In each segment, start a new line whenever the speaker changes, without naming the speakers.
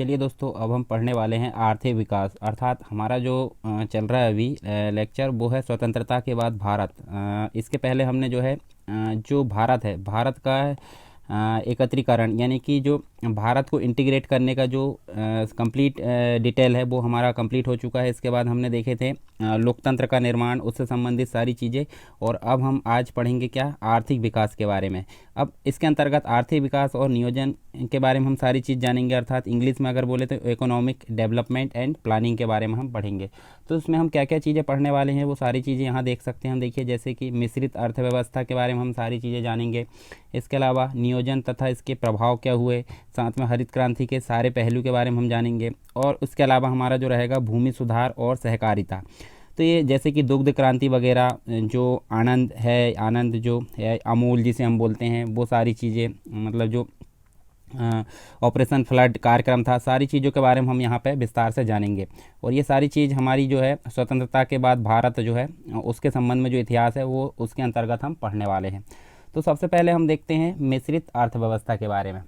चलिए दोस्तों, अब हम पढ़ने वाले हैं आर्थिक विकास। अर्थात हमारा जो चल रहा है अभी लेक्चर, वो है स्वतंत्रता के बाद भारत। इसके पहले हमने जो है जो भारत है, भारत का एकत्रीकरण, यानी कि जो भारत को इंटीग्रेट करने का जो कंप्लीट डिटेल है वो हमारा कंप्लीट हो चुका है। इसके बाद हमने देखे थे लोकतंत्र का निर्माण, उससे संबंधित सारी चीज़ें। और अब हम आज पढ़ेंगे क्या, आर्थिक विकास के बारे में। अब इसके अंतर्गत आर्थिक विकास और नियोजन के बारे में हम सारी चीज़ जानेंगे। अर्थात इंग्लिश में अगर बोले तो इकोनॉमिक डेवलपमेंट एंड प्लानिंग के बारे में हम पढ़ेंगे। तो इसमें हम क्या क्या चीज़ें पढ़ने वाले हैं वो सारी चीज़ें यहाँ देख सकते हैं हम। देखिए, जैसे कि मिश्रित अर्थव्यवस्था के बारे में हम सारी चीज़ें जानेंगे। इसके अलावा नियोजन तथा इसके प्रभाव क्या हुए, साथ में हरित क्रांति के सारे पहलू के बारे में हम जानेंगे। और उसके अलावा हमारा जो रहेगा भूमि सुधार और सहकारिता। तो ये जैसे कि दुग्ध क्रांति वगैरह, जो आनंद है, आनंद जो है, अमूल जिसे हम बोलते हैं, वो सारी चीज़ें, मतलब जो ऑपरेशन फ्लड कार्यक्रम था, सारी चीज़ों के बारे में हम यहाँ पे विस्तार से जानेंगे। और ये सारी चीज़ हमारी जो है स्वतंत्रता के बाद भारत जो है उसके संबंध में जो इतिहास है वो उसके अंतर्गत हम पढ़ने वाले हैं। तो सबसे पहले हम देखते हैं मिश्रित अर्थव्यवस्था के बारे में,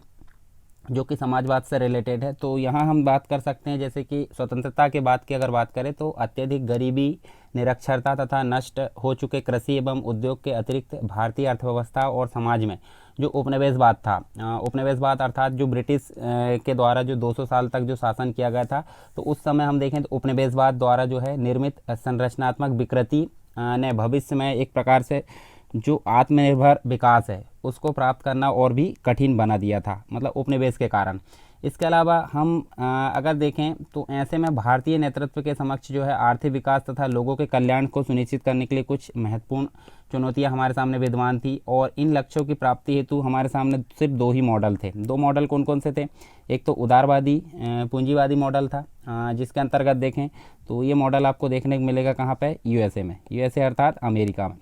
जो कि समाजवाद से रिलेटेड है। तो यहाँ हम बात कर सकते हैं, जैसे कि स्वतंत्रता के बाद की अगर बात करें तो अत्यधिक गरीबी, निरक्षरता तथा नष्ट हो चुके कृषि एवं उद्योग के अतिरिक्त भारतीय अर्थव्यवस्था और समाज में जो उपनिवेशवाद था, उपनिवेशवाद अर्थात जो ब्रिटिश के द्वारा जो 200 साल तक जो शासन किया गया था, तो उस समय हम देखें तो उपनिवेशवाद द्वारा जो है निर्मित संरचनात्मक विकृति ने भविष्य में एक प्रकार से जो आत्मनिर्भर विकास है उसको प्राप्त करना और भी कठिन बना दिया था, मतलब उपनिवेश के कारण। इसके अलावा हम अगर देखें तो ऐसे में भारतीय नेतृत्व के समक्ष जो है आर्थिक विकास तथा लोगों के कल्याण को सुनिश्चित करने के लिए कुछ महत्वपूर्ण चुनौतियां हमारे सामने विद्यमान थी। और इन लक्ष्यों की प्राप्ति हेतु हमारे सामने सिर्फ दो ही मॉडल थे। दो मॉडल कौन कौन से थे? एक तो उदारवादी पूंजीवादी मॉडल था, जिसके अंतर्गत देखें तो ये मॉडल आपको देखने को मिलेगा कहाँ पे, यूएसए में, यूएसए अर्थात अमेरिका में।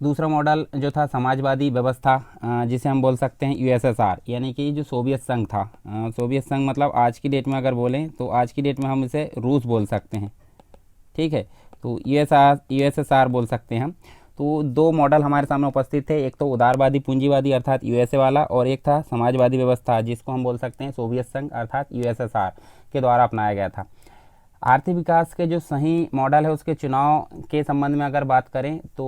दूसरा मॉडल जो था समाजवादी व्यवस्था, जिसे हम बोल सकते हैं यूएसएसआर, यानी कि जो सोवियत संघ था। सोवियत संघ मतलब आज की डेट में अगर बोलें तो आज की डेट में हम इसे रूस बोल सकते हैं, ठीक है। तो यूएसएसआर बोल सकते हैं हम। तो दो मॉडल हमारे सामने उपस्थित थे, एक तो उदारवादी पूंजीवादी अर्थात यूएसए वाला, और एक था समाजवादी व्यवस्था जिसको हम बोल सकते हैं सोवियत संघ अर्थात यूएसएसआर के द्वारा अपनाया गया था। आर्थिक विकास के जो सही मॉडल है उसके चुनाव के संबंध में अगर बात करें तो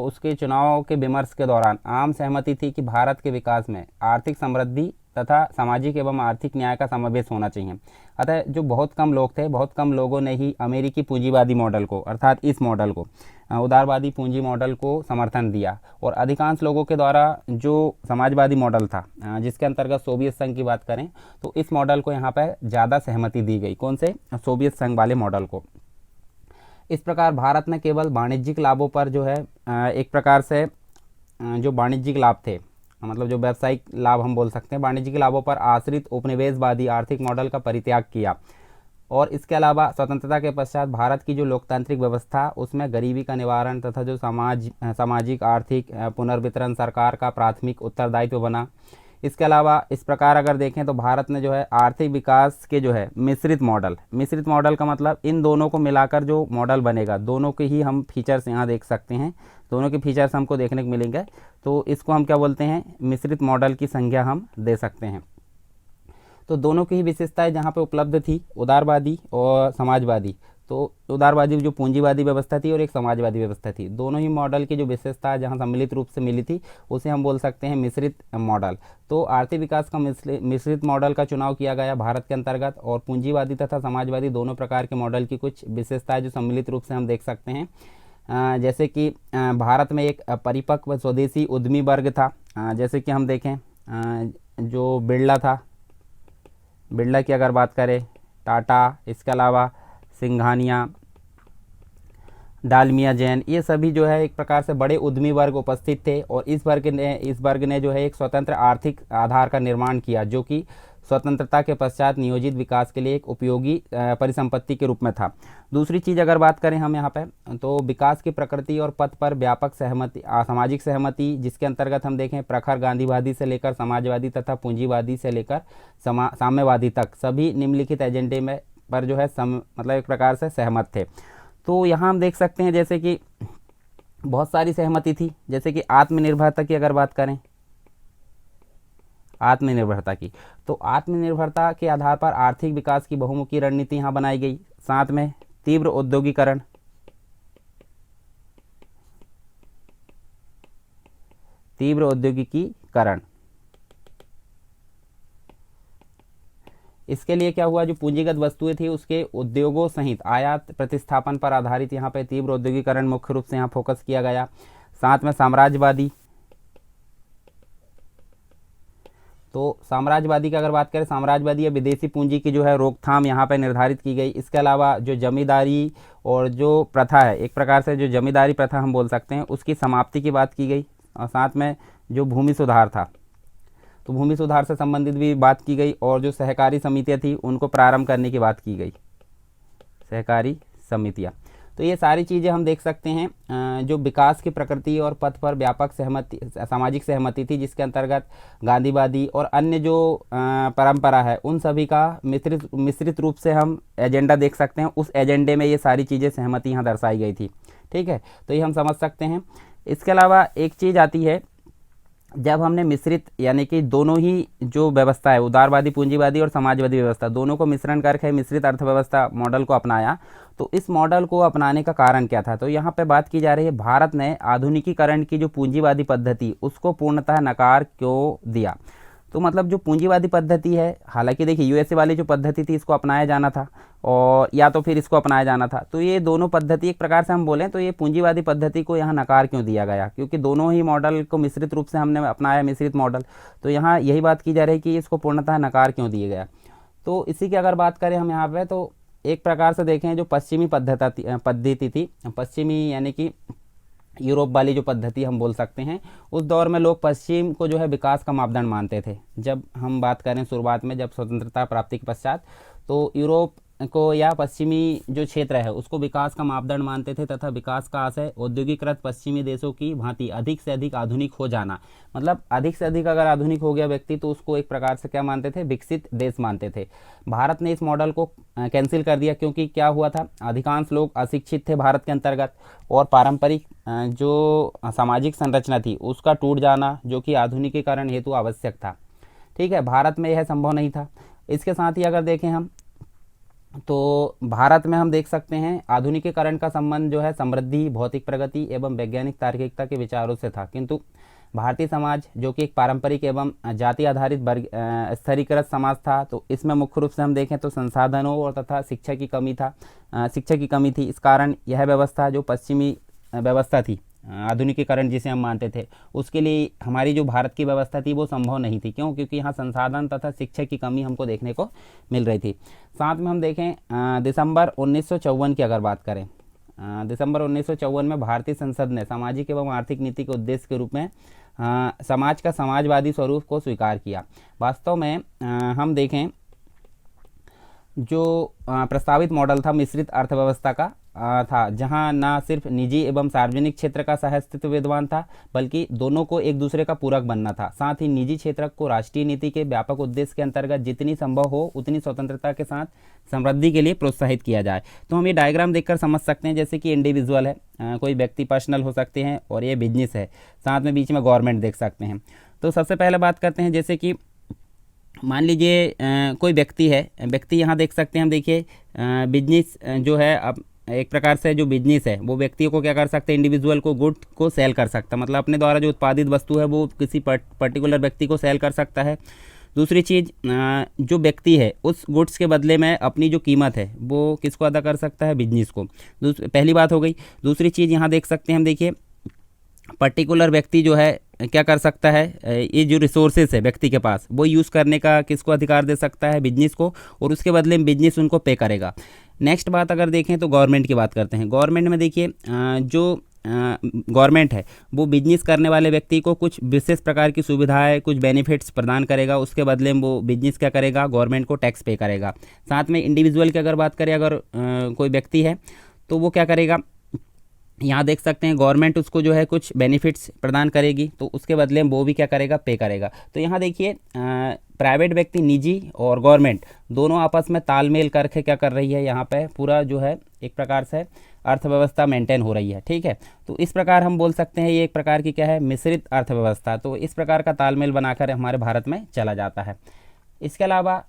उसके चुनाव के विमर्श के दौरान आम सहमति थी कि भारत के विकास में आर्थिक समृद्धि तथा सामाजिक एवं आर्थिक न्याय का समावेश होना चाहिए। अतः जो बहुत कम लोग थे, बहुत कम लोगों ने ही अमेरिकी पूंजीवादी मॉडल को, अर्थात इस मॉडल को, उदारवादी पूंजी मॉडल को समर्थन दिया। और अधिकांश लोगों के द्वारा जो समाजवादी मॉडल था, जिसके अंतर्गत सोवियत संघ की बात करें तो इस मॉडल को यहाँ पर ज़्यादा सहमति दी गई। कौन से? सोवियत संघ वाले मॉडल को। इस प्रकार भारत ने केवल वाणिज्यिक लाभों पर जो है एक प्रकार से जो वाणिज्यिक लाभ थे, मतलब जो व्यावसायिक लाभ हम बोल सकते हैं, वाणिज्यिक लाभों पर आश्रित उपनिवेशवादी आर्थिक मॉडल का परित्याग किया। और इसके अलावा स्वतंत्रता के पश्चात भारत की जो लोकतांत्रिक व्यवस्था, उसमें गरीबी का निवारण तथा जो सामाजिक आर्थिक पुनर्वितरण सरकार का प्राथमिक उत्तरदायित्व बना। इसके अलावा इस प्रकार अगर देखें तो भारत ने जो है आर्थिक विकास के जो है मिश्रित मॉडल का मतलब इन दोनों को मिलाकर जो मॉडल बनेगा, दोनों के ही हम फीचर्स यहाँ देख सकते हैं, दोनों के फीचर्स हमको देखने को मिलेंगे। तो इसको हम क्या बोलते हैं? मिश्रित मॉडल की संज्ञा हम दे सकते हैं। तो दोनों की ही विशेषताएं जहाँ पे उपलब्ध थी, उदारवादी और समाजवादी। तो उदारवादी जो पूंजीवादी व्यवस्था थी और एक समाजवादी व्यवस्था थी, दोनों ही मॉडल की जो विशेषता जहाँ सम्मिलित रूप से मिली थी उसे हम बोल सकते हैं मिश्रित मॉडल। तो आर्थिक विकास का मिश्रित मॉडल का चुनाव किया गया भारत के अंतर्गत। और पूंजीवादी तथा समाजवादी दोनों प्रकार के मॉडल की कुछ विशेषताएं जो सम्मिलित रूप से हम देख सकते हैं। जैसे कि भारत में एक परिपक्व स्वदेशी उद्यमी वर्ग था, जैसे कि हम देखें जो बिरला था, बिरला की अगर बात करें, टाटा, इसके अलावा सिंघानिया, डालमिया जैन, ये सभी जो है एक प्रकार से बड़े उद्यमी वर्ग उपस्थित थे। और इस वर्ग ने जो है एक स्वतंत्र आर्थिक आधार का निर्माण किया, जो कि स्वतंत्रता के पश्चात नियोजित विकास के लिए एक उपयोगी परिसंपत्ति के रूप में था। दूसरी चीज़ अगर बात करें हम यहाँ पे, तो विकास की प्रकृति और पथ पर व्यापक सहमति, सामाजिक सहमति, जिसके अंतर्गत हम देखें प्रखर गांधीवादी से लेकर समाजवादी तथा पूंजीवादी से लेकर साम्यवादी तक सभी निम्नलिखित एजेंडे में पर जो है मतलब एक प्रकार से सहमत थे। तो यहाँ हम देख सकते हैं जैसे कि बहुत सारी सहमति थी। जैसे कि आत्मनिर्भरता की अगर बात करें, आत्मनिर्भरता की। तो आत्मनिर्भरता के आधार पर आर्थिक विकास की बहुमुखी रणनीति यहाँ बनाई गई। साथ में तीव्र औद्योगिकरण, तीव्र औद्योगिकीकरण, इसके लिए क्या हुआ, जो पूंजीगत वस्तुएं थी उसके उद्योगों सहित आयात प्रतिस्थापन पर आधारित यहाँ पे तीव्र औद्योगिकरण मुख्य रूप से यहाँ फोकस किया गया। साथ में साम्राज्यवादी, तो साम्राज्यवादी की अगर बात करें, साम्राज्यवादी या विदेशी पूंजी की जो है रोकथाम यहाँ पे निर्धारित की गई। इसके अलावा जो जमींदारी और जो प्रथा है, एक प्रकार से जो जमींदारी प्रथा हम बोल सकते हैं, उसकी समाप्ति की बात की गई। और साथ में जो भूमि सुधार था, तो भूमि सुधार से संबंधित भी बात की गई। और जो सहकारी समितियाँ थी उनको प्रारंभ करने की बात की गई, सहकारी समितियाँ। तो ये सारी चीज़ें हम देख सकते हैं जो विकास की प्रकृति और पथ पर व्यापक सहमति, सामाजिक सहमति थी, जिसके अंतर्गत गांधीवादी और अन्य जो परंपरा है उन सभी का मिश्रित रूप से हम एजेंडा देख सकते हैं। उस एजेंडे में ये सारी चीज़ें सहमति यहाँ दर्शाई गई थी। ठीक है, तो ये हम समझ सकते हैं। इसके अलावा एक चीज़ आती है, जब हमने मिश्रित यानी कि दोनों ही जो व्यवस्था है, उदारवादी पूंजीवादी और समाजवादी व्यवस्था, दोनों को मिश्रण करके मिश्रित अर्थव्यवस्था मॉडल को अपनाया। तो इस मॉडल को अपनाने का कारण क्या था, तो यहाँ पे बात की जा रही है भारत ने आधुनिकीकरण की जो पूंजीवादी पद्धति उसको पूर्णतः नकार क्यों दिया। तो मतलब जो पूंजीवादी पद्धति है, हालांकि देखिए यूएसए वाली जो पद्धति थी इसको अपनाया जाना था और या तो फिर इसको अपनाया जाना था। तो ये दोनों पद्धति एक प्रकार से हम बोलें तो ये पूंजीवादी पद्धति को यहाँ नकार क्यों दिया गया, क्योंकि दोनों ही मॉडल को मिश्रित रूप से हमने अपनाया, मिश्रित मॉडल। तो यहाँ यही बात की जा रही है कि इसको पूर्णतः नकार क्यों दिया गया। तो इसी की अगर बात करें हम यहाँ पे, तो एक प्रकार से देखें जो पश्चिमी पद्धति थी, पश्चिमी यानी कि यूरोप वाली जो पद्धति हम बोल सकते हैं, उस दौर में लोग पश्चिम को जो है विकास का मापदंड मानते थे। जब हम बात करें शुरुआत में, जब स्वतंत्रता प्राप्ति के पश्चात, तो यूरोप को या पश्चिमी जो क्षेत्र है उसको विकास का मापदंड मानते थे तथा विकास का आशय औद्योगिकृत पश्चिमी देशों की भांति अधिक से अधिक आधुनिक हो जाना। मतलब अधिक से अधिक अगर आधुनिक हो गया व्यक्ति तो उसको एक प्रकार से क्या मानते थे, विकसित देश मानते थे। भारत ने इस मॉडल को कैंसिल कर दिया, क्योंकि क्या हुआ था, अधिकांश लोग अशिक्षित थे भारत के अंतर्गत और पारंपरिक जो सामाजिक संरचना थी उसका टूट जाना जो कि आधुनिकीकरण हेतु आवश्यक था। ठीक है, भारत में यह संभव नहीं था। इसके साथ ही अगर देखें हम तो भारत में हम देख सकते हैं आधुनिकीकरण का संबंध जो है समृद्धि, भौतिक प्रगति एवं वैज्ञानिक तार्किकता के विचारों से था। किंतु भारतीय समाज जो कि एक पारंपरिक एवं जाति आधारित स्तरीकृत समाज था, तो इसमें मुख्य रूप से हम देखें तो संसाधनों और तथा शिक्षा की कमी थी। इस कारण यह व्यवस्था जो पश्चिमी व्यवस्था थी, आधुनिकीकरण जिसे हम मानते थे, उसके लिए हमारी जो भारत की व्यवस्था थी वो संभव नहीं थी। क्यों? क्योंकि यहाँ संसाधन तथा शिक्षा की कमी हमको देखने को मिल रही थी। साथ में हम देखें दिसंबर 1954 की अगर बात करें, दिसंबर 1954 में भारतीय संसद ने सामाजिक एवं आर्थिक नीति के उद्देश्य के रूप में समाज का समाजवादी स्वरूप को स्वीकार किया। वास्तव में हम देखें जो प्रस्तावित मॉडल था मिश्रित अर्थव्यवस्था का था, जहां ना सिर्फ निजी एवं सार्वजनिक क्षेत्र का सहअस्तित्व विद्यमान था, बल्कि दोनों को एक दूसरे का पूरक बनना था। साथ ही निजी क्षेत्र को राष्ट्रीय नीति के व्यापक उद्देश्य के अंतर्गत जितनी संभव हो उतनी स्वतंत्रता के साथ समृद्धि के लिए प्रोत्साहित किया जाए। तो हम ये डायग्राम देखकर समझ सकते हैं, जैसे कि इंडिविजुअल है, कोई व्यक्ति पर्सनल हो सकते हैं, और ये बिजनेस है, साथ में बीच में गवर्नमेंट देख सकते हैं। तो सबसे पहले बात करते हैं, जैसे कि मान लीजिए कोई व्यक्ति है, व्यक्ति यहाँ देख सकते हैं हम, देखिए बिजनेस जो है, अब एक प्रकार से जो बिजनेस है वो व्यक्तियों को क्या कर सकते हैं, इंडिविजुअल को गुड को सेल कर सकता है, मतलब अपने द्वारा जो उत्पादित वस्तु है वो किसी पर्टिकुलर व्यक्ति को सेल कर सकता है। दूसरी चीज़, जो व्यक्ति है उस गुड्स के बदले में अपनी जो कीमत है वो किसको अदा कर सकता है, बिजनेस को। पहली बात हो गई। दूसरी चीज़ यहाँ देख सकते हैं हम, देखिए पर्टिकुलर व्यक्ति जो है क्या कर सकता है, ये जो रिसोर्सेज है व्यक्ति के पास वो यूज़ करने का किसको अधिकार दे सकता है, बिजनेस को, और उसके बदले में बिजनेस उनको पे करेगा। नेक्स्ट बात अगर देखें तो गवर्नमेंट की बात करते हैं। गवर्नमेंट में देखिए जो गवर्नमेंट है वो बिजनेस करने वाले व्यक्ति को कुछ विशेष प्रकार की सुविधाएं, कुछ बेनिफिट्स प्रदान करेगा, उसके बदले में वो बिजनेस क्या करेगा, गवर्नमेंट को टैक्स पे करेगा। साथ में इंडिविजुअल की अगर बात करें, अगर कोई व्यक्ति है तो वो क्या करेगा, यहाँ देख सकते हैं गवर्नमेंट उसको जो है कुछ बेनिफिट्स प्रदान करेगी, तो उसके बदले में वो भी क्या करेगा, पे करेगा। तो यहाँ देखिए प्राइवेट व्यक्ति, निजी और गवर्नमेंट दोनों आपस में तालमेल करके क्या कर रही है, यहाँ पे पूरा जो है एक प्रकार से अर्थव्यवस्था मेंटेन हो रही है। ठीक है, तो इस प्रकार हम बोल सकते हैं ये एक प्रकार की क्या है, मिश्रित अर्थव्यवस्था। तो इस प्रकार का तालमेल बनाकर हमारे भारत में चला जाता है। इसके अलावा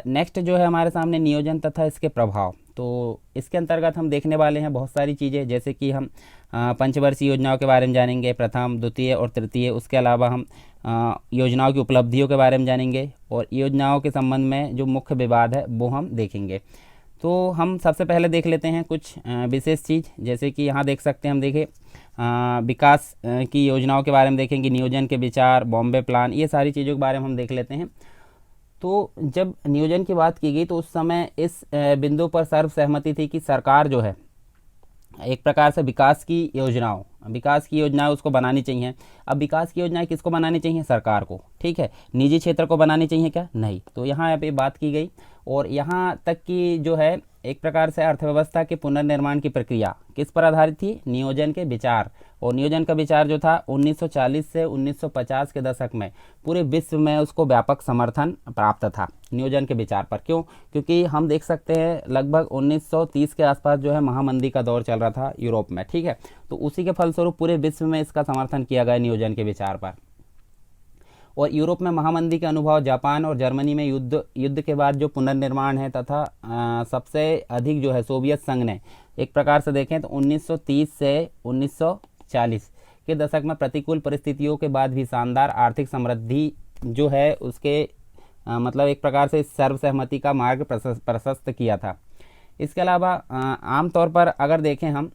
नेक्स्ट जो है हमारे सामने नियोजन तथा इसके प्रभाव। तो इसके अंतर्गत हम देखने वाले हैं बहुत सारी चीज़ें, जैसे कि हम पंचवर्षीय योजनाओं के बारे में जानेंगे, प्रथम, द्वितीय और तृतीय। उसके अलावा हम योजनाओं की उपलब्धियों के बारे में जानेंगे, और योजनाओं के संबंध में जो मुख्य विवाद है वो हम देखेंगे। तो हम सबसे पहले देख लेते हैं कुछ विशेष चीज़, जैसे कि यहाँ देख सकते हैं हम देखें विकास की योजनाओं के बारे में देखेंगे, नियोजन के विचार, बॉम्बे प्लान, ये सारी चीज़ों के बारे में हम देख लेते हैं। तो जब नियोजन की बात की गई तो उस समय इस बिंदु पर सर्वसहमति थी कि सरकार जो है एक प्रकार से विकास की योजनाएं उसको बनानी चाहिए। अब विकास की योजनाएं किसको बनानी चाहिए? सरकार को। ठीक है, निजी क्षेत्र को बनानी चाहिए क्या? नहीं। तो यहाँ पे बात की गई, और यहाँ तक कि जो है एक प्रकार से अर्थव्यवस्था के पुनर्निर्माण की प्रक्रिया किस पर आधारित थी? नियोजन के विचार। और नियोजन का विचार जो था 1940 से 1950 के दशक में पूरे विश्व में उसको व्यापक समर्थन प्राप्त था नियोजन के विचार पर। क्यों? क्योंकि हम देख सकते हैं लगभग 1930 के आसपास जो है महामंदी का दौर चल रहा था यूरोप में। ठीक है, तो उसी के फलस्वरूप पूरे विश्व में इसका समर्थन किया गया नियोजन के विचार पर। और यूरोप में महामंदी के अनुभव, जापान और जर्मनी में युद्ध के बाद जो पुनर्निर्माण है, तथा सबसे अधिक जो है सोवियत संघ ने एक प्रकार से देखें तो 1930 से 1940 के दशक में प्रतिकूल परिस्थितियों के बाद भी शानदार आर्थिक समृद्धि जो है उसके मतलब एक प्रकार से सर्वसहमति का मार्ग प्रशस्त किया था। इसके अलावा आमतौर पर अगर देखें हम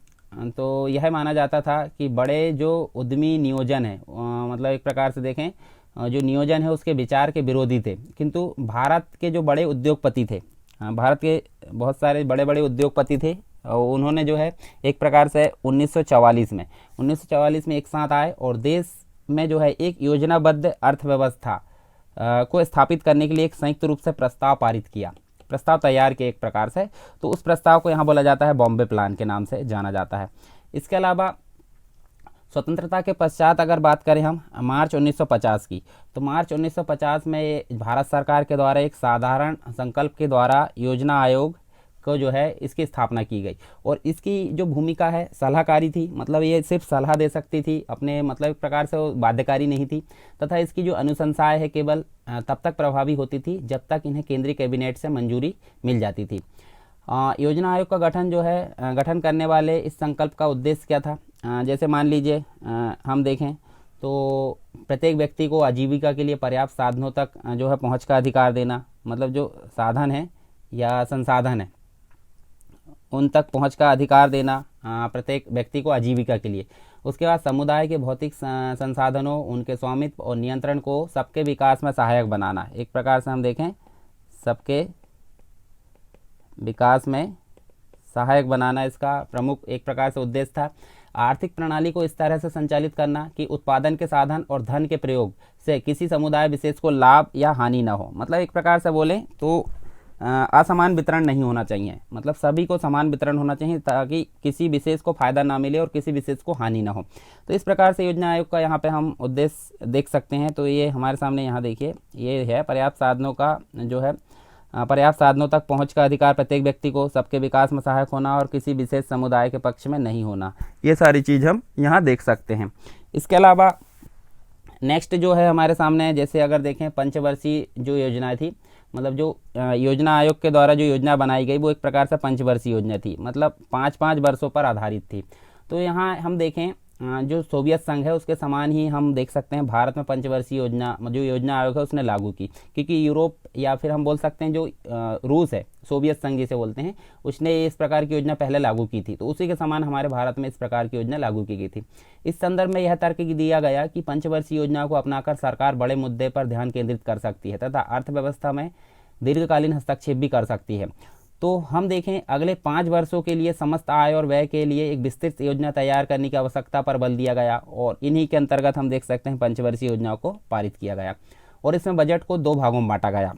तो यह माना जाता था कि बड़े जो उद्यमी नियोजन है मतलब एक प्रकार से देखें जो नियोजन है उसके विचार के विरोधी थे, किंतु भारत के जो बड़े उद्योगपति थे, भारत के बहुत सारे बड़े बड़े उद्योगपति थे, उन्होंने जो है एक प्रकार से 1944 में एक साथ आए और देश में जो है एक योजनाबद्ध अर्थव्यवस्था को स्थापित करने के लिए एक संयुक्त रूप से प्रस्ताव तैयार किया एक प्रकार से। तो उस प्रस्ताव को यहाँ बोला जाता है बॉम्बे प्लान के नाम से जाना जाता है। इसके अलावा स्वतंत्रता के पश्चात अगर बात करें हम मार्च 1950 की, तो मार्च 1950 में भारत सरकार के द्वारा एक साधारण संकल्प के द्वारा योजना आयोग को जो है इसकी स्थापना की गई, और इसकी जो भूमिका है सलाहकारी थी, मतलब ये सिर्फ सलाह दे सकती थी अपने, मतलब एक प्रकार से वो बाध्यकारी नहीं थी, तथा इसकी जो अनुशंसाएं है केवल तब तक प्रभावी होती थी जब तक इन्हें केंद्रीय कैबिनेट से मंजूरी मिल जाती थी। योजना आयोग का गठन करने वाले इस संकल्प का उद्देश्य क्या था? जैसे मान लीजिए हम देखें तो प्रत्येक व्यक्ति को आजीविका के लिए पर्याप्त साधनों तक जो है पहुंच का अधिकार देना, मतलब जो साधन है या संसाधन है उन तक पहुंच का अधिकार देना प्रत्येक व्यक्ति को आजीविका के लिए। उसके बाद समुदाय के भौतिक संसाधनों, उनके स्वामित्व और नियंत्रण को सबके विकास में सहायक बनाना। एक प्रकार से हम देखें सबके विकास में सहायक बनाना इसका प्रमुख एक प्रकार से उद्देश्य था। आर्थिक प्रणाली को इस तरह से संचालित करना कि उत्पादन के साधन और धन के प्रयोग से किसी समुदाय विशेष को लाभ या हानि न हो, मतलब एक प्रकार से बोलें तो असमान वितरण नहीं होना चाहिए, मतलब सभी को समान वितरण होना चाहिए ताकि किसी विशेष को फायदा ना मिले और किसी विशेष को हानि ना हो। तो इस प्रकार से योजना आयोग का यहाँ पे हम उद्देश्य देख सकते हैं। तो ये हमारे सामने यहाँ देखिए ये है पर्याप्त साधनों का जो है पर्याप्त साधनों तक पहुंच का अधिकार प्रत्येक व्यक्ति को, सबके विकास में सहायक होना और किसी विशेष समुदाय के पक्ष में नहीं होना, ये सारी चीज़ हम यहाँ देख सकते हैं। इसके अलावा नेक्स्ट जो है हमारे सामने, जैसे अगर देखें पंचवर्षीय जो योजनाएं थी, मतलब जो योजना आयोग के द्वारा जो योजना बनाई गई वो एक प्रकार से पंचवर्षीय योजना थी, मतलब 5-5 वर्षों पर आधारित थी। तो यहाँ हम देखें जो सोवियत संघ है उसके समान ही हम देख सकते हैं भारत में पंचवर्षीय योजना जो योजना आयोग है उसने लागू की, क्योंकि यूरोप या फिर हम बोल सकते हैं जो रूस है, सोवियत संघ जिसे बोलते हैं, उसने इस प्रकार की योजना पहले लागू की थी। तो उसी के समान हमारे भारत में इस प्रकार की योजना लागू की गई थी। इस संदर्भ में यह तर्क दिया गया कि पंचवर्षीय योजना को अपनाकर सरकार बड़े मुद्दे पर ध्यान केंद्रित कर सकती है तथा अर्थव्यवस्था में दीर्घकालीन हस्तक्षेप भी कर सकती है। तो हम देखें अगले 5 वर्षों के लिए समस्त आय और व्यय के लिए एक विस्तृत योजना तैयार करने की आवश्यकता पर बल दिया गया, और इन्हीं के अंतर्गत हम देख सकते हैं पंचवर्षीय योजनाओं को पारित किया गया। और इसमें बजट को 2 भागों में बांटा गया।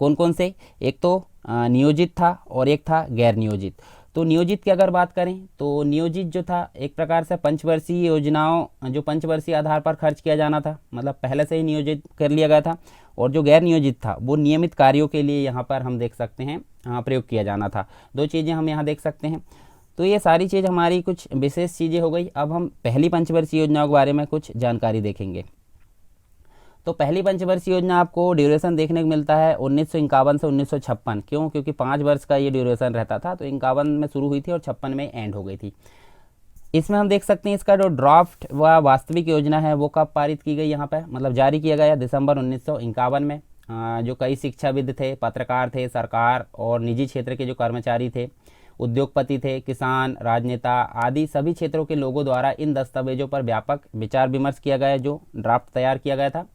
कौन कौन से? एक तो नियोजित था और एक था गैर नियोजित। तो नियोजित की अगर बात करें तो नियोजित जो था एक प्रकार से पंचवर्षीय योजनाओं जो पंचवर्षीय आधार पर खर्च किया जाना था, मतलब पहले से ही नियोजित कर लिया गया था। और जो गैर नियोजित था वो नियमित कार्यों के लिए यहाँ पर हम देख सकते हैं प्रयोग किया जाना था। 2 चीज़ें हम यहाँ देख सकते हैं। तो ये सारी चीज़ हमारी कुछ विशेष चीज़ें हो गई। अब हम पहली पंचवर्षीय योजना के बारे में कुछ जानकारी देखेंगे। तो पहली पंचवर्षीय योजना आपको ड्यूरेशन देखने को मिलता है 1951 से 1956। क्यों? क्योंकि 5 वर्ष का ये ड्यूरेशन रहता था। तो 51 में शुरू हुई थी और 56 में एंड हो गई थी। इसमें हम देख सकते हैं इसका जो ड्राफ्ट व वास्तविक योजना है वो कब पारित की गई, यहाँ पे मतलब जारी किया गया दिसंबर 1951 में। जो कई शिक्षाविद थे, पत्रकार थे, सरकार और निजी क्षेत्र के जो कर्मचारी थे, उद्योगपति थे, किसान, राजनेता आदि सभी क्षेत्रों के लोगों द्वारा इन दस्तावेजों पर व्यापक विचार विमर्श किया गया, जो ड्राफ्ट तैयार किया गया था।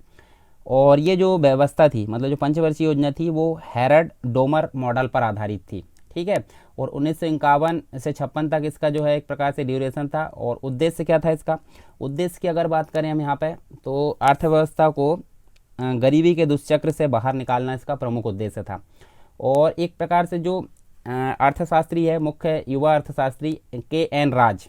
और ये जो व्यवस्था थी, मतलब जो पंचवर्षीय योजना थी, वो हैरड डोमर मॉडल पर आधारित थी। ठीक है। और 1951 से 56 तक इसका जो है एक प्रकार से ड्यूरेशन था। और उद्देश्य क्या था इसका? उद्देश्य की अगर बात करें हम यहाँ पे, तो अर्थव्यवस्था को गरीबी के दुष्चक्र से बाहर निकालना इसका प्रमुख उद्देश्य था। और एक प्रकार से जो अर्थशास्त्री है, मुख्य युवा अर्थशास्त्री KN राज,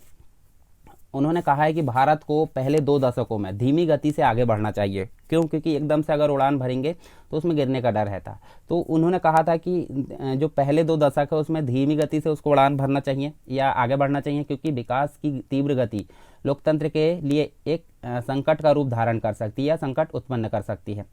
उन्होंने कहा है कि भारत को पहले 2 दशकों में धीमी गति से आगे बढ़ना चाहिए। क्यों? क्योंकि एकदम से अगर उड़ान भरेंगे तो उसमें गिरने का डर रहता। तो उन्होंने कहा था कि जो पहले 2 दशक है उसमें धीमी गति से उसको उड़ान भरना चाहिए या आगे बढ़ना चाहिए, क्योंकि विकास की तीव्र गति लोकतंत्र के लिए एक संकट का रूप धारण कर सकती है या संकट उत्पन्न कर सकती है।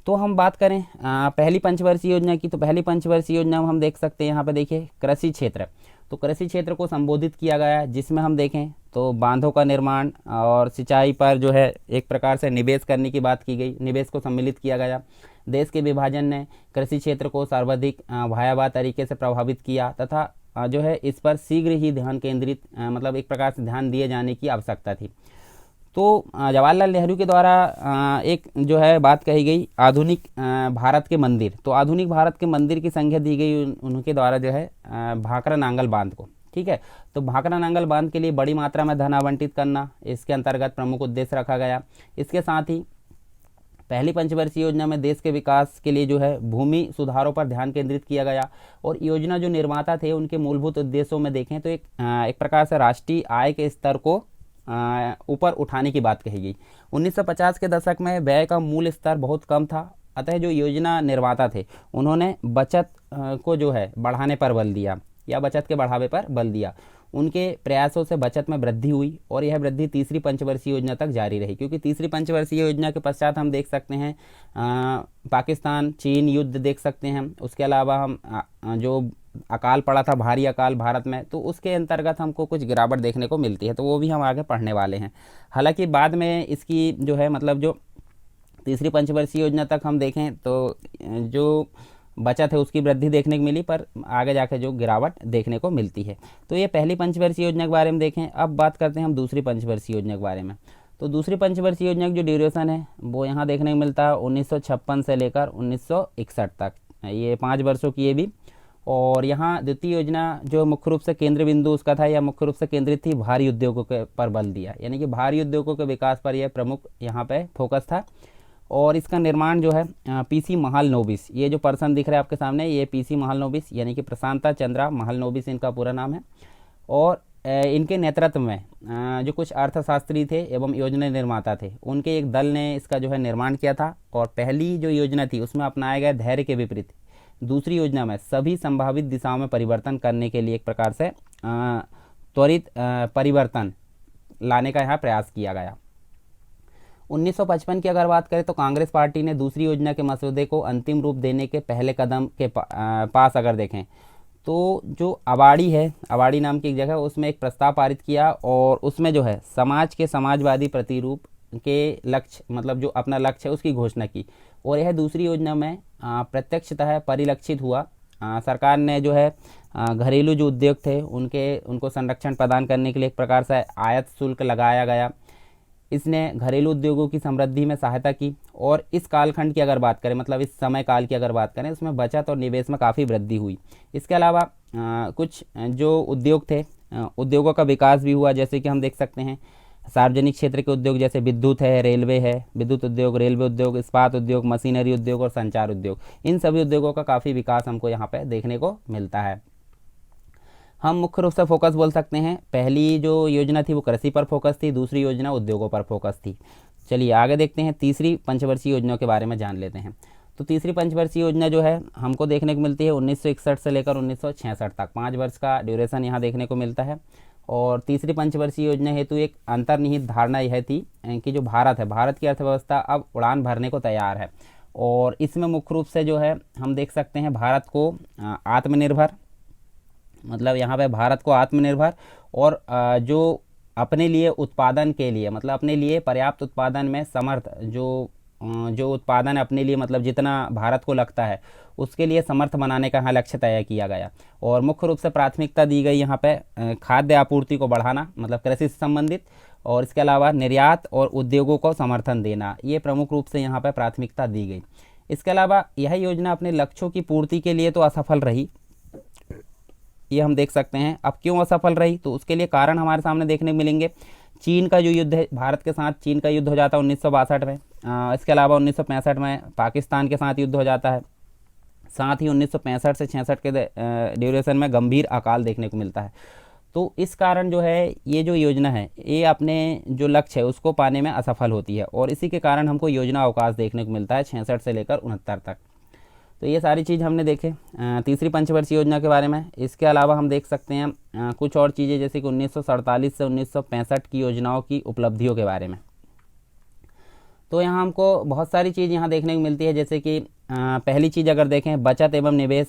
तो हम बात करें पहली पंचवर्षीय योजना की, तो पहली पंचवर्षीय योजना में हम देख सकते हैं यहाँ पे देखिए कृषि क्षेत्र। तो कृषि क्षेत्र को संबोधित किया गया है, जिसमें हम देखें तो बांधों का निर्माण और सिंचाई पर जो है एक प्रकार से निवेश करने की बात की गई, निवेश को सम्मिलित किया गया। देश के विभाजन ने कृषि क्षेत्र को सर्वाधिक भयावह तरीके से प्रभावित किया तथा जो है इस पर शीघ्र ही ध्यान केंद्रित मतलब एक प्रकार से ध्यान दिए जाने की आवश्यकता थी। तो जवाहरलाल नेहरू के द्वारा एक जो है बात कही गई आधुनिक भारत के मंदिर। तो आधुनिक भारत के मंदिर की संख्या दी गई उनके द्वारा जो है भाखड़ा नांगल बांध को। ठीक है। तो भाखड़ा नांगल बांध के लिए बड़ी मात्रा में धन आवंटित करना इसके अंतर्गत प्रमुख उद्देश्य रखा गया। इसके साथ ही पहली पंचवर्षीय योजना में देश के विकास के लिए जो है भूमि सुधारों पर ध्यान केंद्रित किया गया। और योजना जो निर्माता थे उनके मूलभूत उद्देश्यों में देखें तो एक प्रकार से राष्ट्रीय आय के स्तर को ऊपर उठाने की बात कही गई। 1950 के दशक में व्यय का मूल स्तर बहुत कम था, अतः जो योजना निर्माता थे उन्होंने बचत को जो है बढ़ाने पर बल दिया या बचत के बढ़ावे पर बल दिया। उनके प्रयासों से बचत में वृद्धि हुई और यह वृद्धि तीसरी पंचवर्षीय योजना तक जारी रही, क्योंकि तीसरी पंचवर्षीय योजना के पश्चात हम देख सकते हैं पाकिस्तान चीन युद्ध देख सकते हैं। उसके अलावा हम जो अकाल पड़ा था, भारी अकाल भारत में, तो उसके अंतर्गत हमको कुछ गिरावट देखने को मिलती है, तो वो भी हम आगे पढ़ने वाले हैं। हालांकि बाद में इसकी जो है मतलब जो तीसरी पंचवर्षीय योजना तक हम देखें तो जो बचत है उसकी वृद्धि देखने को मिली, पर आगे जाकर जो गिरावट देखने को मिलती है। तो ये पहली पंचवर्षीय योजना के बारे में देखें। अब बात करते हैं हम दूसरी पंचवर्षीय योजना के बारे में। तो दूसरी पंचवर्षीय योजना की जो ड्यूरेशन है वो यहाँ देखने को मिलता है 1956 से लेकर 1961 तक, ये 5 वर्षों की ये भी। और यहाँ द्वितीय योजना जो मुख्य रूप से केंद्र बिंदु उसका था या मुख्य रूप से केंद्रित थी भारी उद्योगों के पर बल दिया, यानी कि भारी उद्योगों के विकास पर यह प्रमुख यहाँ पे फोकस था। और इसका निर्माण जो है PC महालनोबिस, ये जो पर्सन दिख रहा है आपके सामने, ये PC महालनोबिस यानी कि प्रशांता चंद्रा महालनोबिस इनका पूरा नाम है। और इनके नेतृत्व में जो कुछ अर्थशास्त्री थे एवं योजना निर्माता थे, उनके एक दल ने इसका जो है निर्माण किया था। और पहली जो योजना थी उसमें अपनाया गया धैर्य के विपरीत दूसरी योजना में सभी संभावित दिशाओं में परिवर्तन करने के लिए एक प्रकार से त्वरित परिवर्तन लाने का यहाँ प्रयास किया गया। 1955 की अगर बात करें तो कांग्रेस पार्टी ने दूसरी योजना के मसौदे को अंतिम रूप देने के पहले कदम के पास अगर देखें तो जो अवाड़ी है, अवाड़ी नाम की एक जगह, उसमें एक प्रस्ताव पारित किया और उसमें जो है समाज के समाजवादी प्रतिरूप के लक्ष्य मतलब जो अपना लक्ष्य है उसकी घोषणा की। और यह दूसरी योजना में प्रत्यक्षतः परिलक्षित हुआ। सरकार ने जो है घरेलू जो उद्योग थे उनको संरक्षण प्रदान करने के लिए एक प्रकार से आयात शुल्क लगाया गया। इसने घरेलू उद्योगों की समृद्धि में सहायता की। और इस कालखंड की अगर बात करें मतलब इस समय काल की अगर बात करें उसमें बचत और निवेश में काफ़ी वृद्धि हुई। इसके अलावा कुछ जो उद्योग थे उद्योगों का विकास भी हुआ, जैसे कि हम देख सकते हैं सार्वजनिक क्षेत्र के उद्योग जैसे विद्युत है, रेलवे है, विद्युत उद्योग, रेलवे उद्योग, इस्पात उद्योग, मशीनरी उद्योग और संचार उद्योग, इन सभी उद्योगों का काफ़ी विकास हमको यहाँ पे देखने को मिलता है। हम मुख्य रूप से फोकस बोल सकते हैं, पहली जो योजना थी वो कृषि पर फोकस थी, दूसरी योजना उद्योगों पर फोकस थी। चलिए आगे देखते हैं, तीसरी पंचवर्षीय योजनाओं के बारे में जान लेते हैं। तो तीसरी पंचवर्षीय योजना जो है हमको देखने को मिलती है 1961 से लेकर 1966 तक, 5 वर्ष का ड्यूरेशन यहाँ देखने को मिलता है। और तीसरी पंचवर्षीय योजना हेतु एक अंतर्निहित धारणा यह थी कि जो भारत है, भारत की अर्थव्यवस्था अब उड़ान भरने को तैयार है। और इसमें मुख्य रूप से जो है हम देख सकते हैं भारत को आत्मनिर्भर, मतलब यहाँ पे भारत को आत्मनिर्भर और जो अपने लिए उत्पादन के लिए, मतलब अपने लिए पर्याप्त उत्पादन में समर्थ, जो उत्पादन अपने लिए मतलब जितना भारत को लगता है उसके लिए समर्थ बनाने का यहाँ लक्ष्य तय किया गया। और मुख्य रूप से प्राथमिकता दी गई यहाँ पे खाद्य आपूर्ति को बढ़ाना, मतलब कृषि से संबंधित, और इसके अलावा निर्यात और उद्योगों को समर्थन देना, ये प्रमुख रूप से यहाँ पे प्राथमिकता दी गई। इसके अलावा यह योजना अपने लक्ष्यों की पूर्ति के लिए तो असफल रही, ये हम देख सकते हैं। अब क्यों असफल रही, तो उसके लिए कारण हमारे सामने देखने को मिलेंगे। चीन का जो युद्ध है, भारत के साथ चीन का युद्ध हो जाता है 1962 में। इसके अलावा 1965 में पाकिस्तान के साथ युद्ध हो जाता है। साथ ही 1965 से 66 के ड्यूरेशन में गंभीर अकाल देखने को मिलता है। तो इस कारण जो है ये जो योजना है ये अपने जो लक्ष्य है उसको पाने में असफल होती है, और इसी के कारण हमको योजना अवकाश देखने को मिलता है 66 से लेकर 69 तक। तो ये सारी चीज़ हमने देखे तीसरी पंचवर्षीय योजना के बारे में। इसके अलावा हम देख सकते हैं कुछ और चीज़ें, जैसे कि 1947 से 1965 की योजनाओं की उपलब्धियों के बारे में। तो यहाँ हमको बहुत सारी चीज़ यहाँ देखने को मिलती है, जैसे कि पहली चीज़ अगर देखें, बचत एवं निवेश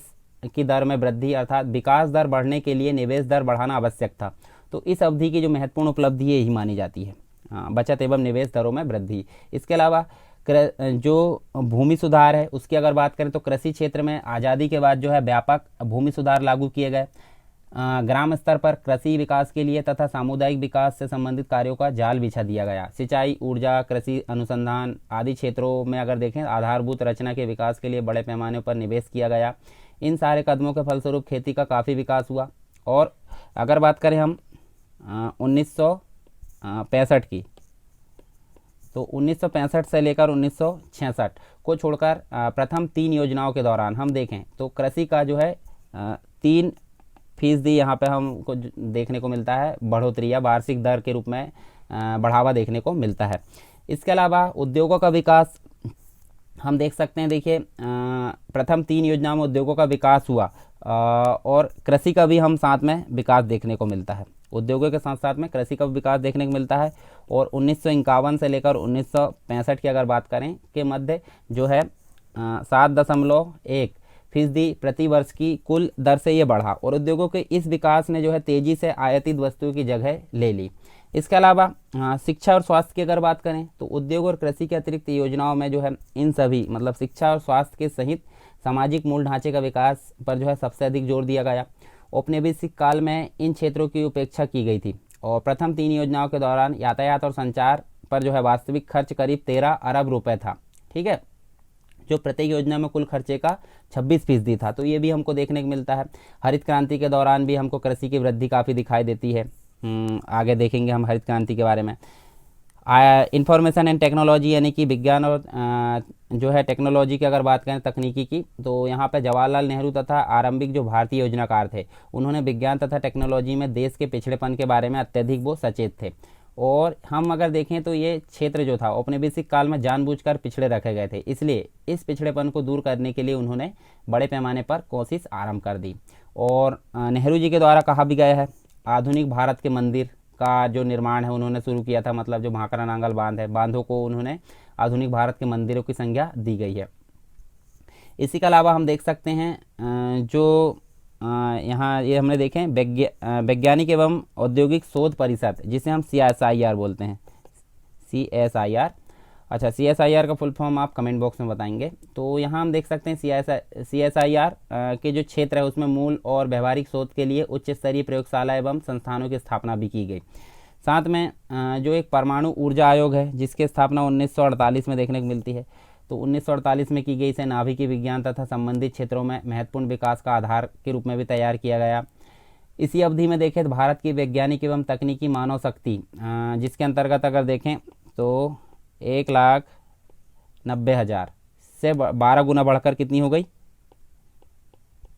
की दर में वृद्धि, अर्थात विकास दर बढ़ने के लिए निवेश दर बढ़ाना आवश्यक था। तो इस अवधि की जो महत्वपूर्ण उपलब्धि यही मानी जाती है, बचत एवं निवेश दरों में वृद्धि। इसके अलावा जो भूमि सुधार है उसकी अगर बात करें तो कृषि क्षेत्र में आज़ादी के बाद जो है व्यापक भूमि सुधार लागू किए गए। ग्राम स्तर पर कृषि विकास के लिए तथा सामुदायिक विकास से संबंधित कार्यों का जाल बिछा दिया गया। सिंचाई, ऊर्जा, कृषि अनुसंधान आदि क्षेत्रों में अगर देखें आधारभूत रचना के विकास के लिए बड़े पैमाने पर निवेश किया गया। इन सारे कदमों के फलस्वरूप खेती का काफ़ी विकास हुआ। और अगर बात करें हम 1965 की, तो 1965 से लेकर 1966 को छोड़कर प्रथम 3 योजनाओं के दौरान हम देखें तो कृषि का जो है 3% यहाँ पे हमको देखने को मिलता है बढ़ोतरी या वार्षिक दर के रूप में बढ़ावा देखने को मिलता है। इसके अलावा उद्योगों का विकास हम देख सकते हैं। देखिए प्रथम 3 योजनाओं में उद्योगों का विकास हुआ और कृषि का भी हम साथ में विकास देखने को मिलता है। उद्योगों के साथ साथ में कृषि का विकास देखने को मिलता है। और 1951 से लेकर 1965 की अगर बात करें के मध्य जो है 7.1% प्रति वर्ष की कुल दर से ये बढ़ा, और उद्योगों के इस विकास ने जो है तेज़ी से आयातित वस्तुओं की जगह ले ली। इसके अलावा शिक्षा और स्वास्थ्य की अगर बात करें तो उद्योग और कृषि के अतिरिक्त योजनाओं में जो है इन सभी मतलब शिक्षा और स्वास्थ्य के सहित सामाजिक मूल ढांचे का विकास पर जो है सबसे अधिक जोर दिया गया। औपनिवेशिक काल में इन क्षेत्रों की उपेक्षा की गई थी, और प्रथम 3 योजनाओं के दौरान यातायात और संचार पर जो है वास्तविक खर्च करीब 13 अरब रुपए था। ठीक है, जो प्रत्येक योजना में कुल खर्चे का 26% था। तो ये भी हमको देखने को मिलता है। हरित क्रांति के दौरान भी हमको कृषि की वृद्धि काफ़ी दिखाई देती है। आगे देखेंगे हम हरित क्रांति के बारे में। इंफॉर्मेशन एंड टेक्नोलॉजी यानी कि विज्ञान और जो है टेक्नोलॉजी की अगर बात करें तकनीकी की, तो यहाँ पे जवाहरलाल नेहरू तथा आरंभिक जो भारतीय योजनाकार थे उन्होंने विज्ञान तथा टेक्नोलॉजी में देश के पिछड़ेपन के बारे में अत्यधिक वो सचेत थे। और हम अगर देखें तो ये क्षेत्र जो था औपनिवेशिक काल में जानबूझकर पिछड़े रखे गए थे, इसलिए इस पिछड़ेपन को दूर करने के लिए उन्होंने बड़े पैमाने पर कोशिश आरंभ कर दी। और नेहरू जी के द्वारा कहा भी गया है आधुनिक भारत के मंदिर का जो निर्माण है उन्होंने शुरू किया था, मतलब जो भाखड़ा नांगल बांध है, बांधों को उन्होंने आधुनिक भारत के मंदिरों की संज्ञा दी गई है। इसी के अलावा हम देख सकते हैं जो यहाँ ये हमने देखें वैज्ञानिक एवं औद्योगिक शोध परिषद, जिसे हम CSIR बोलते हैं, CSIR। अच्छा, CSIR का फुल फॉर्म आप कमेंट बॉक्स में बताएंगे। तो यहाँ हम देख सकते हैं CSIR के जो क्षेत्र है उसमें मूल और व्यवहारिक शोध के लिए उच्च स्तरीय प्रयोगशाला एवं संस्थानों की स्थापना भी की गई। साथ में जो एक परमाणु ऊर्जा आयोग है जिसकी स्थापना 1948 में देखने को मिलती है। तो 1948 में की गई। इसे नाभिकीय विज्ञान तथा संबंधित क्षेत्रों में महत्वपूर्ण विकास का आधार के रूप में भी तैयार किया गया। इसी अवधि में देखें तो भारत की वैज्ञानिक एवं तकनीकी मानव शक्ति जिसके अंतर्गत अगर देखें तो 1,90,000 से 12 गुना बढ़कर कितनी हो गई,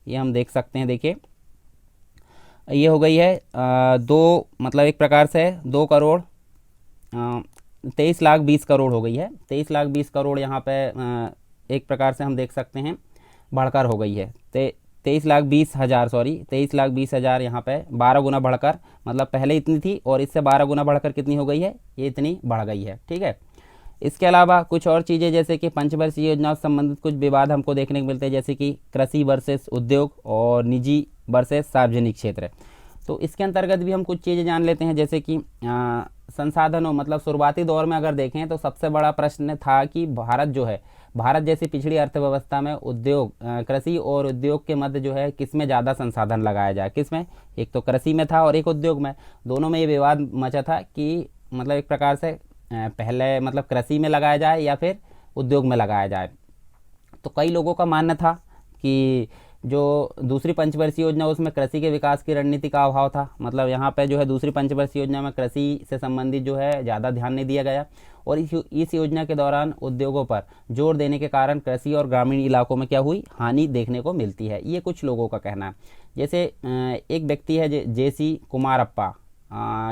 ये हम देख सकते हैं। देखिए ये हो गई है मतलब एक प्रकार से 2,23,20,00,000 हो गई है। 23,20,00,000 यहाँ पे एक प्रकार से हम देख सकते हैं बढ़कर हो गई है। 23,20,000 सॉरी 23,20,000 यहाँ पे 12 गुना बढ़कर, मतलब पहले इतनी थी और इससे 12 गुना बढ़कर कितनी हो गई है, ये इतनी बढ़ गई है। ठीक है, इसके अलावा कुछ और चीज़ें जैसे कि पंचवर्षीय योजनाओं से संबंधित कुछ विवाद हमको देखने को मिलते हैं, जैसे कि कृषि वर्सेस उद्योग और निजी वर्सेस सार्वजनिक क्षेत्र। तो इसके अंतर्गत भी हम कुछ चीज़ें जान लेते हैं, जैसे कि संसाधनों, मतलब शुरुआती दौर में अगर देखें तो सबसे बड़ा प्रश्न था कि भारत जो है, भारत जैसी पिछड़ी अर्थव्यवस्था में उद्योग, कृषि और उद्योग के मध्य जो है किस में ज़्यादा संसाधन लगाया जाए, किस में, एक तो कृषि में था और एक उद्योग में। दोनों में ये विवाद मचा था कि मतलब एक प्रकार से पहले मतलब कृषि में लगाया जाए या फिर उद्योग में लगाया जाए। तो कई लोगों का मानना था कि जो दूसरी पंचवर्षीय योजना उसमें कृषि के विकास की रणनीति का अभाव था, मतलब यहाँ पे जो है दूसरी पंचवर्षीय योजना में कृषि से संबंधित जो है ज़्यादा ध्यान नहीं दिया गया, और इस योजना के दौरान उद्योगों पर जोर देने के कारण कृषि और ग्रामीण इलाकों में क्या हुई, हानि देखने को मिलती है, ये कुछ लोगों का कहना है। जैसे एक व्यक्ति है JC कुमारप्पा,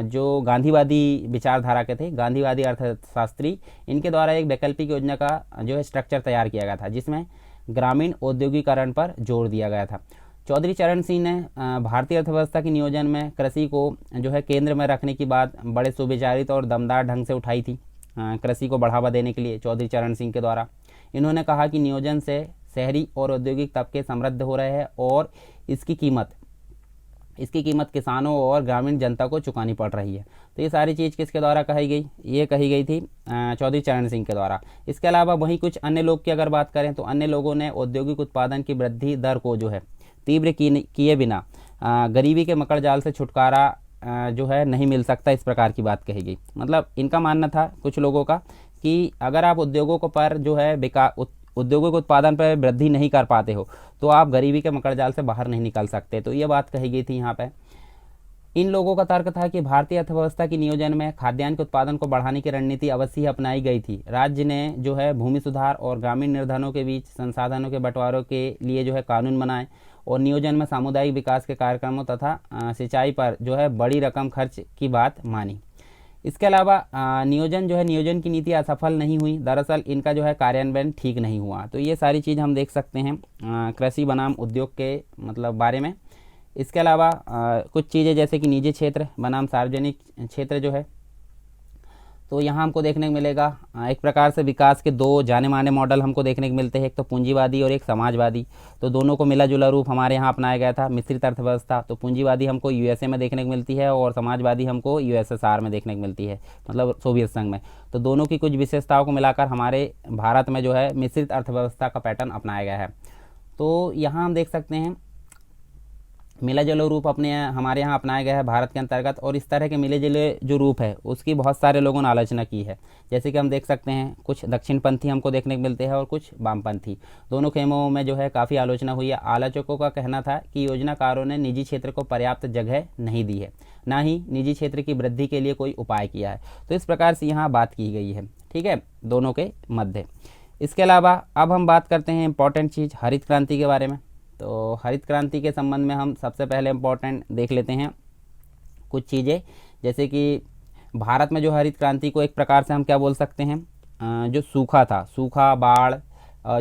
जो गांधीवादी विचारधारा के थे, गांधीवादी अर्थशास्त्री, इनके द्वारा एक वैकल्पिक योजना का जो है स्ट्रक्चर तैयार किया गया था, जिसमें ग्रामीण औद्योगिकरण पर जोर दिया गया था। चौधरी चरण सिंह ने भारतीय अर्थव्यवस्था के नियोजन में कृषि को जो है केंद्र में रखने की बात बड़े सुविचारित और दमदार ढंग से उठाई थी। कृषि को बढ़ावा देने के लिए चौधरी चरण सिंह के द्वारा इन्होंने कहा कि नियोजन से शहरी और औद्योगिक तबके समृद्ध हो रहे हैं और इसकी कीमत किसानों और ग्रामीण जनता को चुकानी पड़ रही है। तो ये सारी चीज़ किसके द्वारा कही गई, ये कही गई थी चौधरी चरण सिंह के द्वारा। इसके अलावा वहीं कुछ अन्य लोग की अगर बात करें तो अन्य लोगों ने औद्योगिक उत्पादन की वृद्धि दर को जो है तीव्र किए बिना गरीबी के मकड़जाल से छुटकारा जो है नहीं मिल सकता, इस प्रकार की बात कही गई। मतलब इनका मानना था कुछ लोगों का कि अगर आप उद्योगों को पर जो है उद्योगों के उत्पादन पर वृद्धि नहीं कर पाते हो तो आप गरीबी के मकड़जाल से बाहर नहीं निकल सकते। तो ये बात कही गई थी यहाँ पे। इन लोगों का तर्क था कि भारतीय अर्थव्यवस्था की नियोजन में खाद्यान्न के उत्पादन को बढ़ाने की रणनीति अवश्य ही अपनाई गई थी। राज्य ने जो है भूमि सुधार और ग्रामीण निर्धनों के बीच संसाधनों के बंटवारे के लिए जो है कानून बनाए और नियोजन में सामुदायिक विकास के कार्यक्रमों तथा सिंचाई पर जो है बड़ी रकम खर्च की बात मानी। इसके अलावा नियोजन की नीति असफल नहीं हुई, दरअसल इनका जो है कार्यान्वयन ठीक नहीं हुआ। तो ये सारी चीज़ हम देख सकते हैं कृषि बनाम उद्योग के मतलब बारे में। इसके अलावा कुछ चीज़ें जैसे कि निजी क्षेत्र बनाम सार्वजनिक क्षेत्र जो है, तो यहाँ हमको देखने को मिलेगा एक प्रकार से विकास के दो जाने माने मॉडल हमको देखने को मिलते हैं, एक तो पूंजीवादी और एक समाजवादी। तो दोनों को मिला जुला रूप हमारे यहाँ अपनाया गया था मिश्रित अर्थव्यवस्था। तो पूंजीवादी हमको USA में देखने को मिलती है और समाजवादी हमको USSR में देखने को मिलती है, मतलब सोवियत संघ में। तो दोनों की कुछ विशेषताओं को मिलाकर हमारे भारत में जो है मिश्रित अर्थव्यवस्था का पैटर्न अपनाया गया है। तो यहाँ हम देख सकते हैं मिला जुला रूप हमारे यहाँ अपनाया गया है भारत के अंतर्गत, और इस तरह के मिले जुले जो रूप है उसकी बहुत सारे लोगों ने आलोचना की है। जैसे कि हम देख सकते हैं कुछ दक्षिणपंथी हमको देखने को मिलते हैं और कुछ वामपंथी, दोनों खेमों में जो है काफ़ी आलोचना हुई है। आलोचकों का कहना था कि योजनाकारों ने निजी क्षेत्र को पर्याप्त जगह नहीं दी है, ना ही निजी क्षेत्र की वृद्धि के लिए कोई उपाय किया है। तो इस प्रकार से यहाँ बात की गई है, ठीक है, दोनों के मध्य। इसके अलावा अब हम बात करते हैं इंपॉर्टेंट चीज़ हरित क्रांति के बारे में। तो हरित क्रांति के संबंध में हम सबसे पहले इम्पोर्टेंट देख लेते हैं कुछ चीज़ें, जैसे कि भारत में जो हरित क्रांति को एक प्रकार से हम क्या बोल सकते हैं, जो सूखा था, सूखा, बाढ़,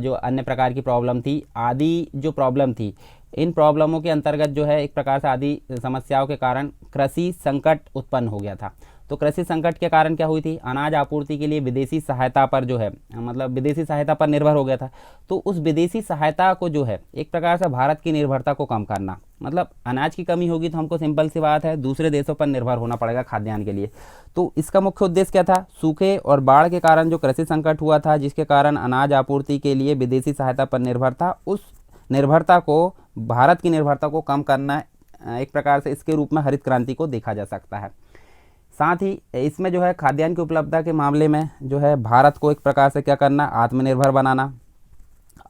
जो अन्य प्रकार की प्रॉब्लम थी, आदि जो प्रॉब्लम थी, इन प्रॉब्लमों के अंतर्गत जो है एक प्रकार से आदि समस्याओं के कारण कृषि संकट उत्पन्न हो गया था। तो कृषि संकट के कारण क्या हुई थी, अनाज आपूर्ति के लिए विदेशी सहायता पर जो है मतलब विदेशी सहायता पर निर्भर हो गया था। तो उस विदेशी सहायता को जो है एक प्रकार से भारत की निर्भरता को कम करना, मतलब अनाज की कमी होगी तो हमको सिंपल सी बात है दूसरे देशों पर निर्भर होना पड़ेगा खाद्यान्न के लिए। तो इसका मुख्य उद्देश्य क्या था, सूखे और बाढ़ के कारण जो कृषि संकट हुआ था जिसके कारण अनाज आपूर्ति के लिए विदेशी सहायता पर निर्भर था, उस निर्भरता को, भारत की निर्भरता को कम करना, एक प्रकार से इसके रूप में हरित क्रांति को देखा जा सकता है। साथ ही इसमें जो है खाद्यान्न की उपलब्धता के मामले में जो है भारत को एक प्रकार से क्या करना, आत्मनिर्भर बनाना,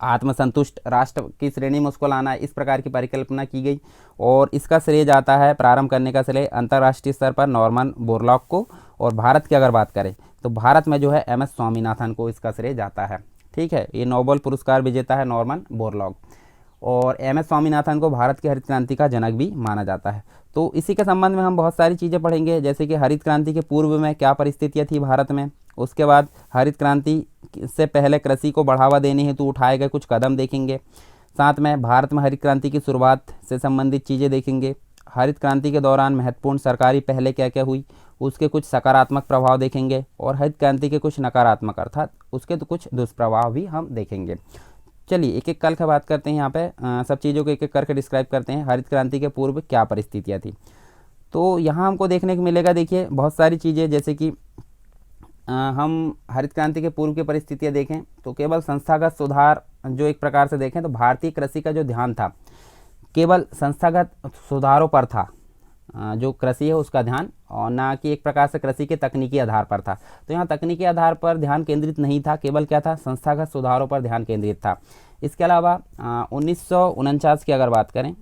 आत्मसंतुष्ट राष्ट्र की श्रेणी में उसको लाना, इस प्रकार की परिकल्पना की गई। और इसका श्रेय जाता है, प्रारंभ करने का श्रेय अंतर्राष्ट्रीय स्तर पर नॉर्मन बोरलॉग को, और भारत की अगर बात करें तो भारत में जो है MS स्वामीनाथन को इसका श्रेय जाता है, ठीक है। ये नोबेल पुरस्कार विजेता है नॉर्मन बोरलॉग, और MS स्वामीनाथन को भारत की हरित क्रांति का जनक भी माना जाता है। तो इसी के संबंध में हम बहुत सारी चीज़ें पढ़ेंगे, जैसे कि हरित क्रांति के पूर्व में क्या परिस्थितियाँ थी भारत में, उसके बाद हरित क्रांति से पहले कृषि को बढ़ावा देने हेतु उठाए गए कुछ कदम देखेंगे। साथ में भारत में हरित क्रांति की शुरुआत से संबंधित चीज़ें देखेंगे। हरित क्रांति के दौरान महत्वपूर्ण सरकारी पहले क्या क्या हुई, उसके कुछ सकारात्मक प्रभाव देखेंगे, और हरित क्रांति के कुछ नकारात्मक अर्थात उसके तो कुछ दुष्प्रभाव भी हम देखेंगे। चलिए एक एक करके बात करते हैं। यहाँ पे सब चीज़ों को एक एक करके डिस्क्राइब करते हैं। हरित क्रांति के पूर्व क्या परिस्थितियाँ थी, तो यहाँ हमको देखने को मिलेगा, देखिए बहुत सारी चीज़ें, जैसे कि हम हरित क्रांति के पूर्व की परिस्थितियाँ देखें तो केवल संस्थागत सुधार, जो एक प्रकार से देखें तो भारतीय कृषि का जो ध्यान था केवल संस्थागत सुधारों पर था, जो कृषि है उसका ध्यान, और ना कि एक प्रकार से कृषि के तकनीकी आधार पर था। तो यहाँ तकनीकी आधार पर ध्यान केंद्रित नहीं था, केवल क्या था, संस्थागत सुधारों पर ध्यान केंद्रित था। इसके अलावा 1949 की अगर बात करें,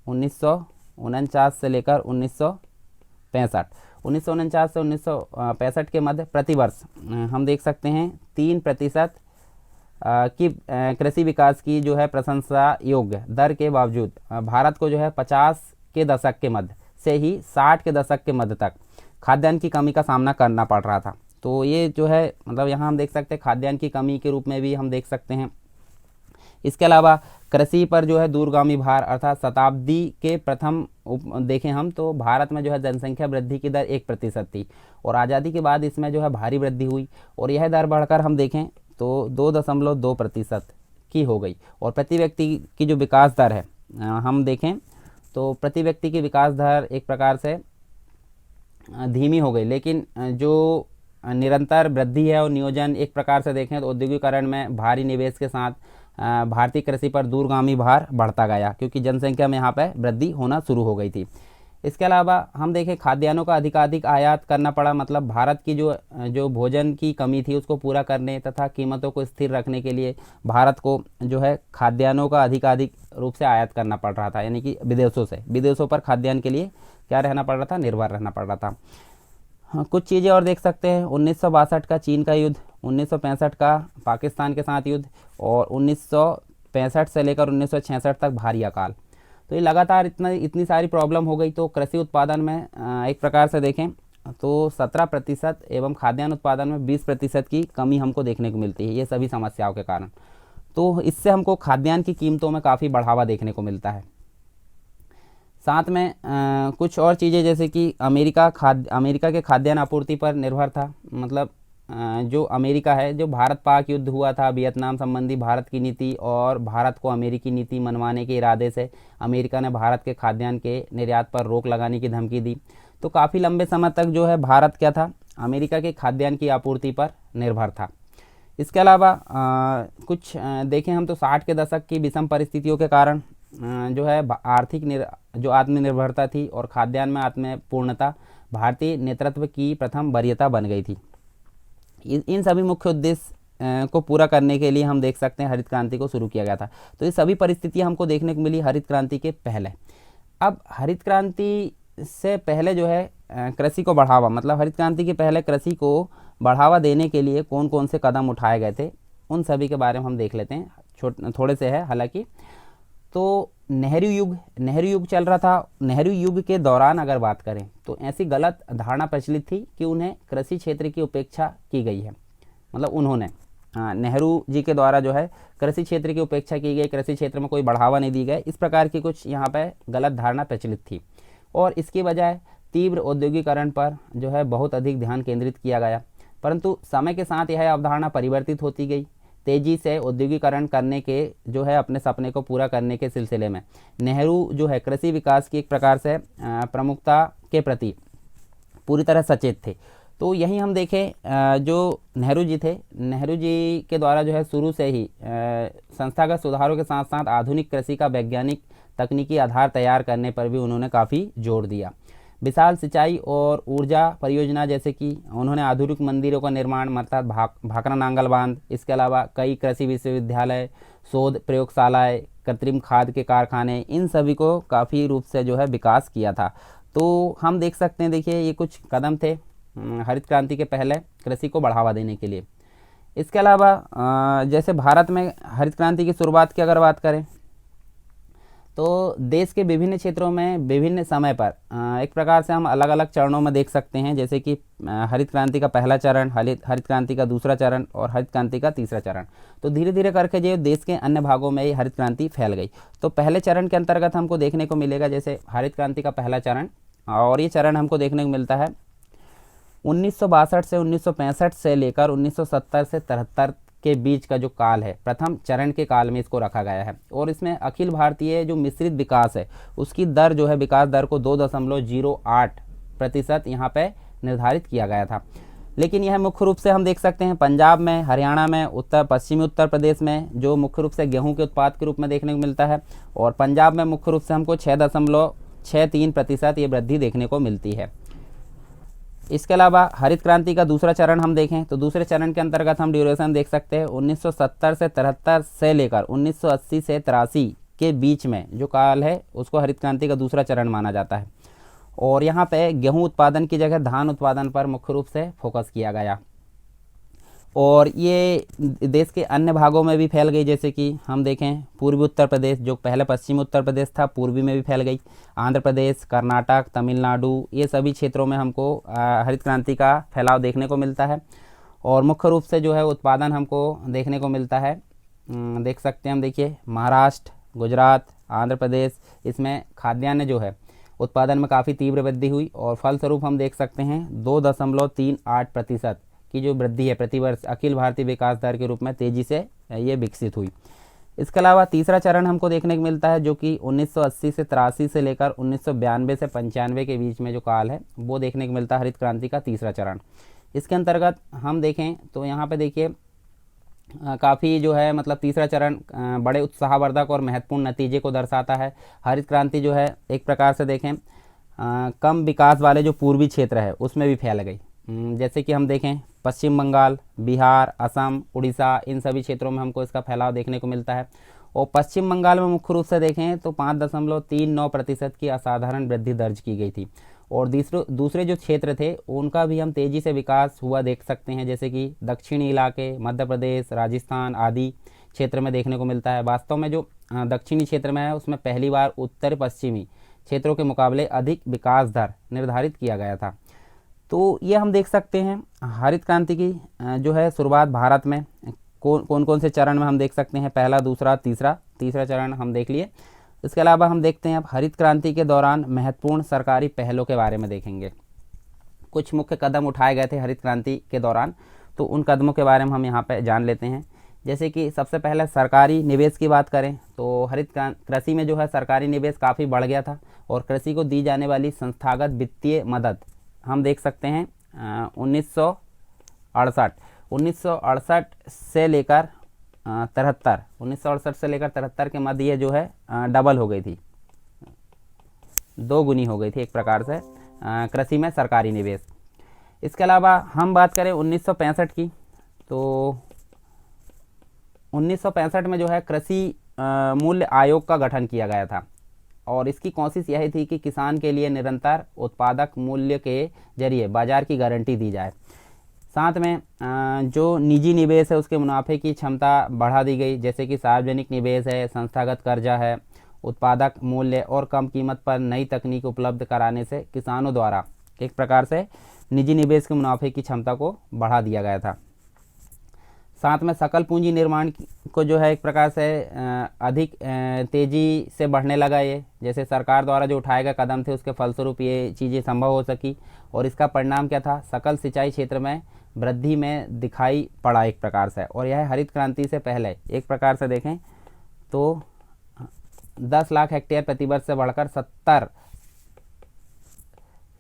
1949 से लेकर 1965, 1949 से 1965 के मध्य प्रतिवर्ष हम देख सकते हैं 3% की कृषि विकास की जो है प्रशंसा योग्य दर के बावजूद भारत को जो है 50 के दशक के मध्य से ही 60 के दशक के मध्य तक खाद्यान्न की कमी का सामना करना पड़ रहा था। तो ये जो है मतलब यहाँ हम देख सकते हैं खाद्यान्न की कमी के रूप में भी हम देख सकते हैं। इसके अलावा कृषि पर जो है दूरगामी भार, अर्थात शताब्दी के प्रथम देखें हम तो भारत में जो है जनसंख्या वृद्धि की दर 1% थी, और आज़ादी के बाद इसमें जो है भारी वृद्धि हुई, और यह दर बढ़कर हम देखें तो 2.2% की हो गई। और प्रति व्यक्ति की जो विकास दर है हम देखें तो प्रति व्यक्ति की विकास दर एक प्रकार से धीमी हो गई, लेकिन जो निरंतर वृद्धि है और नियोजन एक प्रकार से देखें तो औद्योगिकरण में भारी निवेश के साथ भारतीय कृषि पर दूरगामी भार बढ़ता गया, क्योंकि जनसंख्या में यहाँ पर वृद्धि होना शुरू हो गई थी। इसके अलावा हम देखें खाद्यान्नों का अधिकाधिक आयात करना पड़ा, मतलब भारत की जो भोजन की कमी थी उसको पूरा करने तथा कीमतों को स्थिर रखने के लिए भारत को जो है खाद्यान्नों का अधिकाधिक रूप से आयात करना पड़ रहा था, यानी कि विदेशों पर खाद्यान्न के लिए क्या रहना पड़ रहा था, निर्भर रहना पड़ रहा था। हाँ, कुछ चीज़ें और देख सकते हैं, 1962 का चीन का युद्ध, 1965 का पाकिस्तान के साथ युद्ध, और 1965 से लेकर 1966 तक भारी अकाल। तो ये लगातार इतनी सारी प्रॉब्लम हो गई, तो कृषि उत्पादन में एक प्रकार से देखें तो 17% एवं खाद्यान्न उत्पादन में 20% की कमी हमको देखने को मिलती है, ये सभी समस्याओं के कारण। तो इससे हमको खाद्यान्न की कीमतों में काफ़ी बढ़ावा देखने को मिलता है। साथ में कुछ और चीज़ें, जैसे कि अमेरिका के खाद्यान्न आपूर्ति पर निर्भर था, मतलब जो अमेरिका है, जो भारत पाक युद्ध हुआ था, वियतनाम संबंधी भारत की नीति और भारत को अमेरिकी नीति मनवाने के इरादे से अमेरिका ने भारत के खाद्यान्न के निर्यात पर रोक लगाने की धमकी दी। तो काफ़ी लंबे समय तक जो है भारत क्या था, अमेरिका के खाद्यान्न की आपूर्ति पर निर्भर था। इसके अलावा कुछ देखें हम तो 60 के दशक की विषम परिस्थितियों के कारण जो है जो आत्मनिर्भरता थी और खाद्यान्न में आत्मपूर्णता भारतीय नेतृत्व की प्रथम वरीयता बन गई थी। इन सभी मुख्य उद्देश्य को पूरा करने के लिए हम देख सकते हैं हरित क्रांति को शुरू किया गया था। तो ये सभी परिस्थितियां हमको देखने को मिली हरित क्रांति के पहले। अब हरित क्रांति से पहले जो है कृषि को बढ़ावा, मतलब हरित क्रांति के पहले कृषि को बढ़ावा देने के लिए कौन कौन से कदम उठाए गए थे, उन सभी के बारे में हम देख लेते हैं। थोड़े से है हालांकि। तो नेहरू युग चल रहा था। नेहरू युग के दौरान अगर बात करें तो ऐसी गलत धारणा प्रचलित थी कि उन्हें कृषि क्षेत्र की उपेक्षा की गई है, मतलब उन्होंने नेहरू जी के द्वारा जो है कृषि क्षेत्र की उपेक्षा की गई, कृषि क्षेत्र में कोई बढ़ावा नहीं दी गई, इस प्रकार की कुछ यहाँ पे गलत धारणा प्रचलित थी। और इसकी बजाय तीव्र औद्योगिकरण पर जो है बहुत अधिक ध्यान केंद्रित किया गया। परंतु समय के साथ यह अवधारणा परिवर्तित होती गई। तेजी से औद्योगिकरण करने के जो है अपने सपने को पूरा करने के सिलसिले में नेहरू जो है कृषि विकास की एक प्रकार से प्रमुखता के प्रति पूरी तरह सचेत थे। तो यहीं हम देखें जो नेहरू जी थे, नेहरू जी के द्वारा जो है शुरू से ही संस्थागत सुधारों के साथ साथ आधुनिक कृषि का वैज्ञानिक तकनीकी आधार तैयार करने पर भी उन्होंने काफ़ी जोर दिया। विशाल सिंचाई और ऊर्जा परियोजना, जैसे कि उन्होंने आधुनिक मंदिरों का निर्माण, अर्थात भाखड़ा नांगल बांध, इसके अलावा कई कृषि विश्वविद्यालय, शोध प्रयोगशालाएं, कृत्रिम खाद के कारखाने, इन सभी को काफ़ी रूप से जो है विकास किया था। तो हम देख सकते हैं, देखिए ये कुछ कदम थे हरित क्रांति के पहले कृषि को बढ़ावा देने के लिए। इसके अलावा जैसे भारत में हरित क्रांति की शुरुआत की अगर बात करें तो देश के विभिन्न क्षेत्रों में विभिन्न समय पर एक प्रकार से हम अलग अलग चरणों में देख सकते हैं, जैसे कि हरित क्रांति का पहला चरण, हरित क्रांति का दूसरा चरण और हरित क्रांति का तीसरा चरण। तो धीरे धीरे करके जो देश के अन्य भागों में ये हरित क्रांति फैल गई। तो पहले चरण के अंतर्गत हमको देखने को मिलेगा जैसे हरित क्रांति का पहला चरण, और ये चरण हमको देखने को मिलता है 1962 से 1965 से लेकर 1970 से 73 के बीच का जो काल है, प्रथम चरण के काल में इसको रखा गया है। और इसमें अखिल भारतीय जो मिश्रित विकास है उसकी दर जो है, विकास दर को 2.08% यहाँ पे निर्धारित किया गया था। लेकिन यह मुख्य रूप से हम देख सकते हैं पंजाब में, हरियाणा में, पश्चिमी उत्तर प्रदेश में जो मुख्य रूप से गेहूं के उत्पाद के रूप में देखने को मिलता है, और पंजाब में मुख्य रूप से हमको 6.63% ये वृद्धि देखने को मिलती है। इसके अलावा हरित क्रांति का दूसरा चरण हम देखें तो दूसरे चरण के अंतर्गत हम ड्यूरेशन देख सकते हैं 1970 से 73 से लेकर 1980 से 83 के बीच में जो काल है उसको हरित क्रांति का दूसरा चरण माना जाता है। और यहाँ पे गेहूं उत्पादन की जगह धान उत्पादन पर मुख्य रूप से फोकस किया गया, और ये देश के अन्य भागों में भी फैल गई। जैसे कि हम देखें पूर्वी उत्तर प्रदेश, जो पहले पश्चिमी उत्तर प्रदेश था, पूर्वी में भी फैल गई। आंध्र प्रदेश, कर्नाटक, तमिलनाडु, ये सभी क्षेत्रों में हमको हरित क्रांति का फैलाव देखने को मिलता है। और मुख्य रूप से जो है उत्पादन हमको देखने को मिलता है, देख सकते हैं हम, देखिए महाराष्ट्र, गुजरात, आंध्र प्रदेश, इसमें खाद्यान्न जो है उत्पादन में काफ़ी तीव्र वृद्धि हुई, और फलस्वरूप हम देख सकते हैं 2.38% की जो वृद्धि है प्रतिवर्ष अखिल भारतीय विकास दर के रूप में तेज़ी से ये विकसित हुई। इसके अलावा तीसरा चरण हमको देखने को मिलता है जो कि 1980 से 83 से लेकर 1992 से 95 के बीच में जो काल है वो देखने को मिलता है हरित क्रांति का तीसरा चरण। इसके अंतर्गत हम देखें तो यहाँ पे देखिए काफ़ी जो है मतलब तीसरा चरण बड़े उत्साहवर्धक और महत्वपूर्ण नतीजे को दर्शाता है। हरित क्रांति जो है एक प्रकार से देखें कम विकास वाले जो पूर्वी क्षेत्र है उसमें भी फैल गई। जैसे कि हम देखें पश्चिम बंगाल, बिहार, असम, उड़ीसा, इन सभी क्षेत्रों में हमको इसका फैलाव देखने को मिलता है। और पश्चिम बंगाल में मुख्य रूप से देखें तो 5.39% की असाधारण वृद्धि दर्ज की गई थी। और दूसरे जो क्षेत्र थे उनका भी हम तेज़ी से विकास हुआ देख सकते हैं, जैसे कि दक्षिणी इलाके, मध्य प्रदेश, राजस्थान आदि क्षेत्र में देखने को मिलता है। वास्तव में जो दक्षिणी क्षेत्र में है उसमें पहली बार उत्तर पश्चिमी क्षेत्रों के मुकाबले अधिक विकास दर निर्धारित किया गया था। तो ये हम देख सकते हैं हरित क्रांति की जो है शुरुआत भारत में कौन कौन से चरण में हम देख सकते हैं, पहला, दूसरा, तीसरा चरण हम देख लिए। इसके अलावा हम देखते हैं अब हरित क्रांति के दौरान महत्वपूर्ण सरकारी पहलों के बारे में देखेंगे। कुछ मुख्य कदम उठाए गए थे हरित क्रांति के दौरान, तो उन कदमों के बारे में हम यहाँ पे जान लेते हैं। जैसे कि सबसे पहले सरकारी निवेश की बात करें तो कृषि में जो है सरकारी निवेश काफ़ी बढ़ गया था, और कृषि को दी जाने वाली संस्थागत वित्तीय मदद हम देख सकते हैं 1968 से लेकर 1968 के मध्य ये जो है डबल हो गई थी, 2 गुनी हो गई थी एक प्रकार से कृषि में सरकारी निवेश। इसके अलावा हम बात करें 1965 की, तो 1965 में जो है कृषि मूल्य आयोग का गठन किया गया था, और इसकी कोशिश यही थी कि किसान के लिए निरंतर उत्पादक मूल्य के जरिए बाजार की गारंटी दी जाए। साथ में जो निजी निवेश है उसके मुनाफे की क्षमता बढ़ा दी गई, जैसे कि सार्वजनिक निवेश है, संस्थागत कर्जा है, उत्पादक मूल्य और कम कीमत पर नई तकनीक उपलब्ध कराने से किसानों द्वारा एक प्रकार से निजी निवेश के मुनाफे की क्षमता को बढ़ा दिया गया था। साथ में सकल पूंजी निर्माण को जो है एक प्रकार से अधिक तेज़ी से बढ़ने लगा ये, जैसे सरकार द्वारा जो उठाए गए कदम थे उसके फलस्वरूप ये चीज़ें संभव हो सकी। और इसका परिणाम क्या था, सकल सिंचाई क्षेत्र में वृद्धि में दिखाई पड़ा एक प्रकार से। और यह हरित क्रांति से पहले एक प्रकार से देखें तो 10 लाख हेक्टेयर प्रतिवर्ष से बढ़कर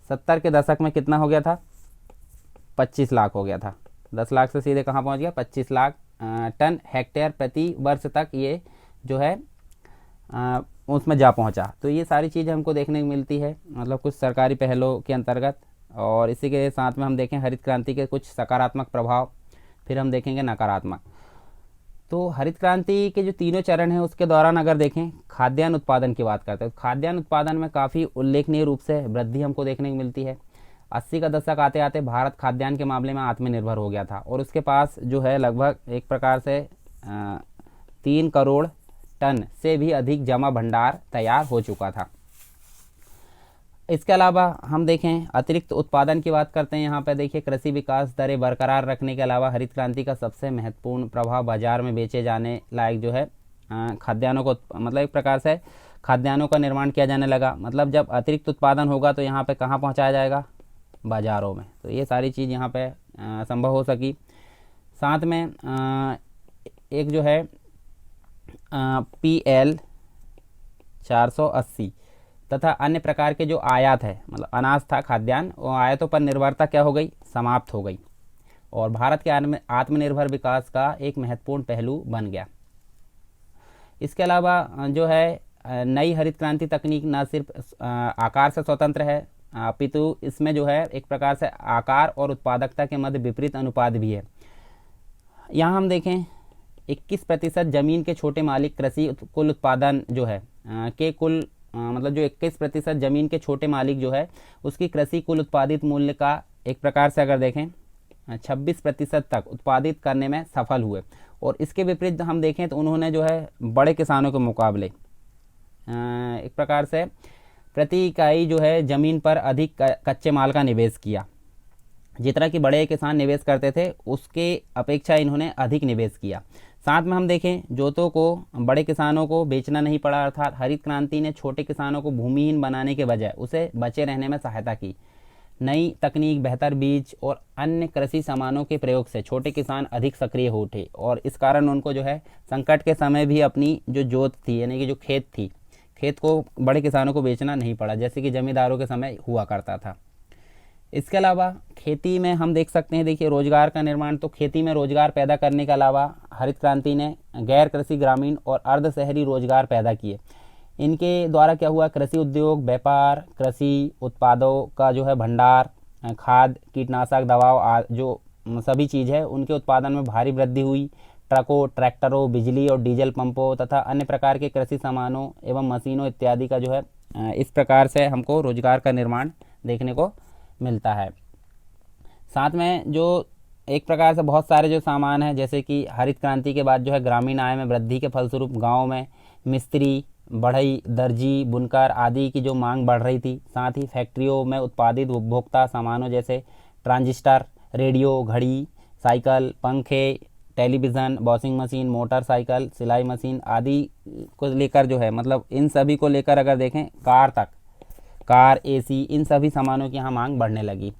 70 के दशक में कितना हो गया था, 25 लाख हो गया था। 10 लाख से सीधे कहाँ पहुँच गया, 25 लाख टन हेक्टेयर प्रति वर्ष तक ये जो है उसमें जा पहुँचा। तो ये सारी चीज़ें हमको देखने को मिलती है मतलब कुछ सरकारी पहलों के अंतर्गत। और इसी के साथ में हम देखें हरित क्रांति के कुछ सकारात्मक प्रभाव, फिर हम देखेंगे नकारात्मक। तो हरित क्रांति के जो तीनों चरण हैं उसके दौरान अगर देखें खाद्यान्न उत्पादन की बात करते हैं तो खाद्यान्न उत्पादन में काफ़ी उल्लेखनीय रूप से वृद्धि हमको देखने को मिलती है। 80 का दशक आते आते भारत खाद्यान्न के मामले में आत्मनिर्भर हो गया था, और उसके पास जो है लगभग एक प्रकार से 3 करोड़ टन से भी अधिक जमा भंडार तैयार हो चुका था। इसके अलावा हम देखें अतिरिक्त उत्पादन की बात करते हैं। यहाँ पे देखिए कृषि विकास दरें बरकरार रखने के अलावा हरित क्रांति का सबसे महत्वपूर्ण प्रभाव बाजार में बेचे जाने लायक जो है खाद्यान्नों को, मतलब एक प्रकार से खाद्यान्नों का निर्माण किया जाने लगा। मतलब जब अतिरिक्त उत्पादन होगा तो यहाँ पे कहाँ पहुँचाया जाएगा, बाज़ारों में। तो ये सारी चीज़ यहाँ पे संभव हो सकी। साथ में एक जो है PL 480 तथा अन्य प्रकार के जो आयात है, मतलब अनाज था खाद्यान्न, वो आयातों पर निर्भरता क्या हो गई, समाप्त हो गई और भारत के आत्मनिर्भर विकास का एक महत्वपूर्ण पहलू बन गया। इसके अलावा जो है नई हरित क्रांति तकनीक न सिर्फ आकार से स्वतंत्र है अपितु इसमें जो है एक प्रकार से आकार और उत्पादकता के मध्य विपरीत अनुपात भी है। यहाँ हम देखें 21% जमीन के छोटे मालिक कृषि कुल उत्पादन जो है के कुल मतलब जो 21% जमीन के छोटे मालिक जो है उसकी कृषि कुल उत्पादित मूल्य का एक प्रकार से अगर देखें 26% तक उत्पादित करने में सफल हुए। और इसके विपरीत हम देखें तो उन्होंने जो है बड़े किसानों के मुकाबले एक प्रकार से प्रति इकाई जो है ज़मीन पर अधिक कच्चे माल का निवेश किया। जितना कि बड़े किसान निवेश करते थे उसके अपेक्षा इन्होंने अधिक निवेश किया। साथ में हम देखें जोतों को बड़े किसानों को बेचना नहीं पड़ा, अर्थात हरित क्रांति ने छोटे किसानों को भूमिहीन बनाने के बजाय उसे बचे रहने में सहायता की। नई तकनीक, बेहतर बीज और अन्य कृषि सामानों के प्रयोग से छोटे किसान अधिक सक्रिय हो उठे और इस कारण उनको जो है संकट के समय भी अपनी जो जोत थी यानी कि जो खेत थी, खेत को बड़े किसानों को बेचना नहीं पड़ा जैसे कि जमींदारों के समय हुआ करता था। इसके अलावा खेती में हम देख सकते हैं, देखिए रोजगार का निर्माण, तो खेती में रोजगार पैदा करने के अलावा हरित क्रांति ने गैर कृषि ग्रामीण और अर्ध शहरी रोजगार पैदा किए। इनके द्वारा क्या हुआ, कृषि उद्योग, व्यापार, कृषि उत्पादों का जो है भंडार, खाद, कीटनाशक, दवाओं जो सभी चीज़ है उनके उत्पादन में भारी वृद्धि हुई। ट्रकों, ट्रैक्टरों, बिजली और डीजल पंपों तथा अन्य प्रकार के कृषि सामानों एवं मशीनों इत्यादि का जो है इस प्रकार से हमको रोजगार का निर्माण देखने को मिलता है। साथ में जो एक प्रकार से बहुत सारे जो सामान हैं जैसे कि हरित क्रांति के बाद जो है ग्रामीण आय में वृद्धि के फलस्वरूप गाँव में मिस्त्री, बढ़ई, दर्जी, बुनकर आदि की जो मांग बढ़ रही थी। साथ ही फैक्ट्रियों में उत्पादित उपभोक्ता सामानों जैसे ट्रांजिस्टर, रेडियो, घड़ी, साइकिल, पंखे, टेलीविज़न, वॉशिंग मशीन, मोटरसाइकिल, सिलाई मशीन आदि को लेकर जो है मतलब इन सभी को लेकर अगर देखें कार तक, कार, AC, इन सभी सामानों की यहाँ मांग बढ़ने लगी।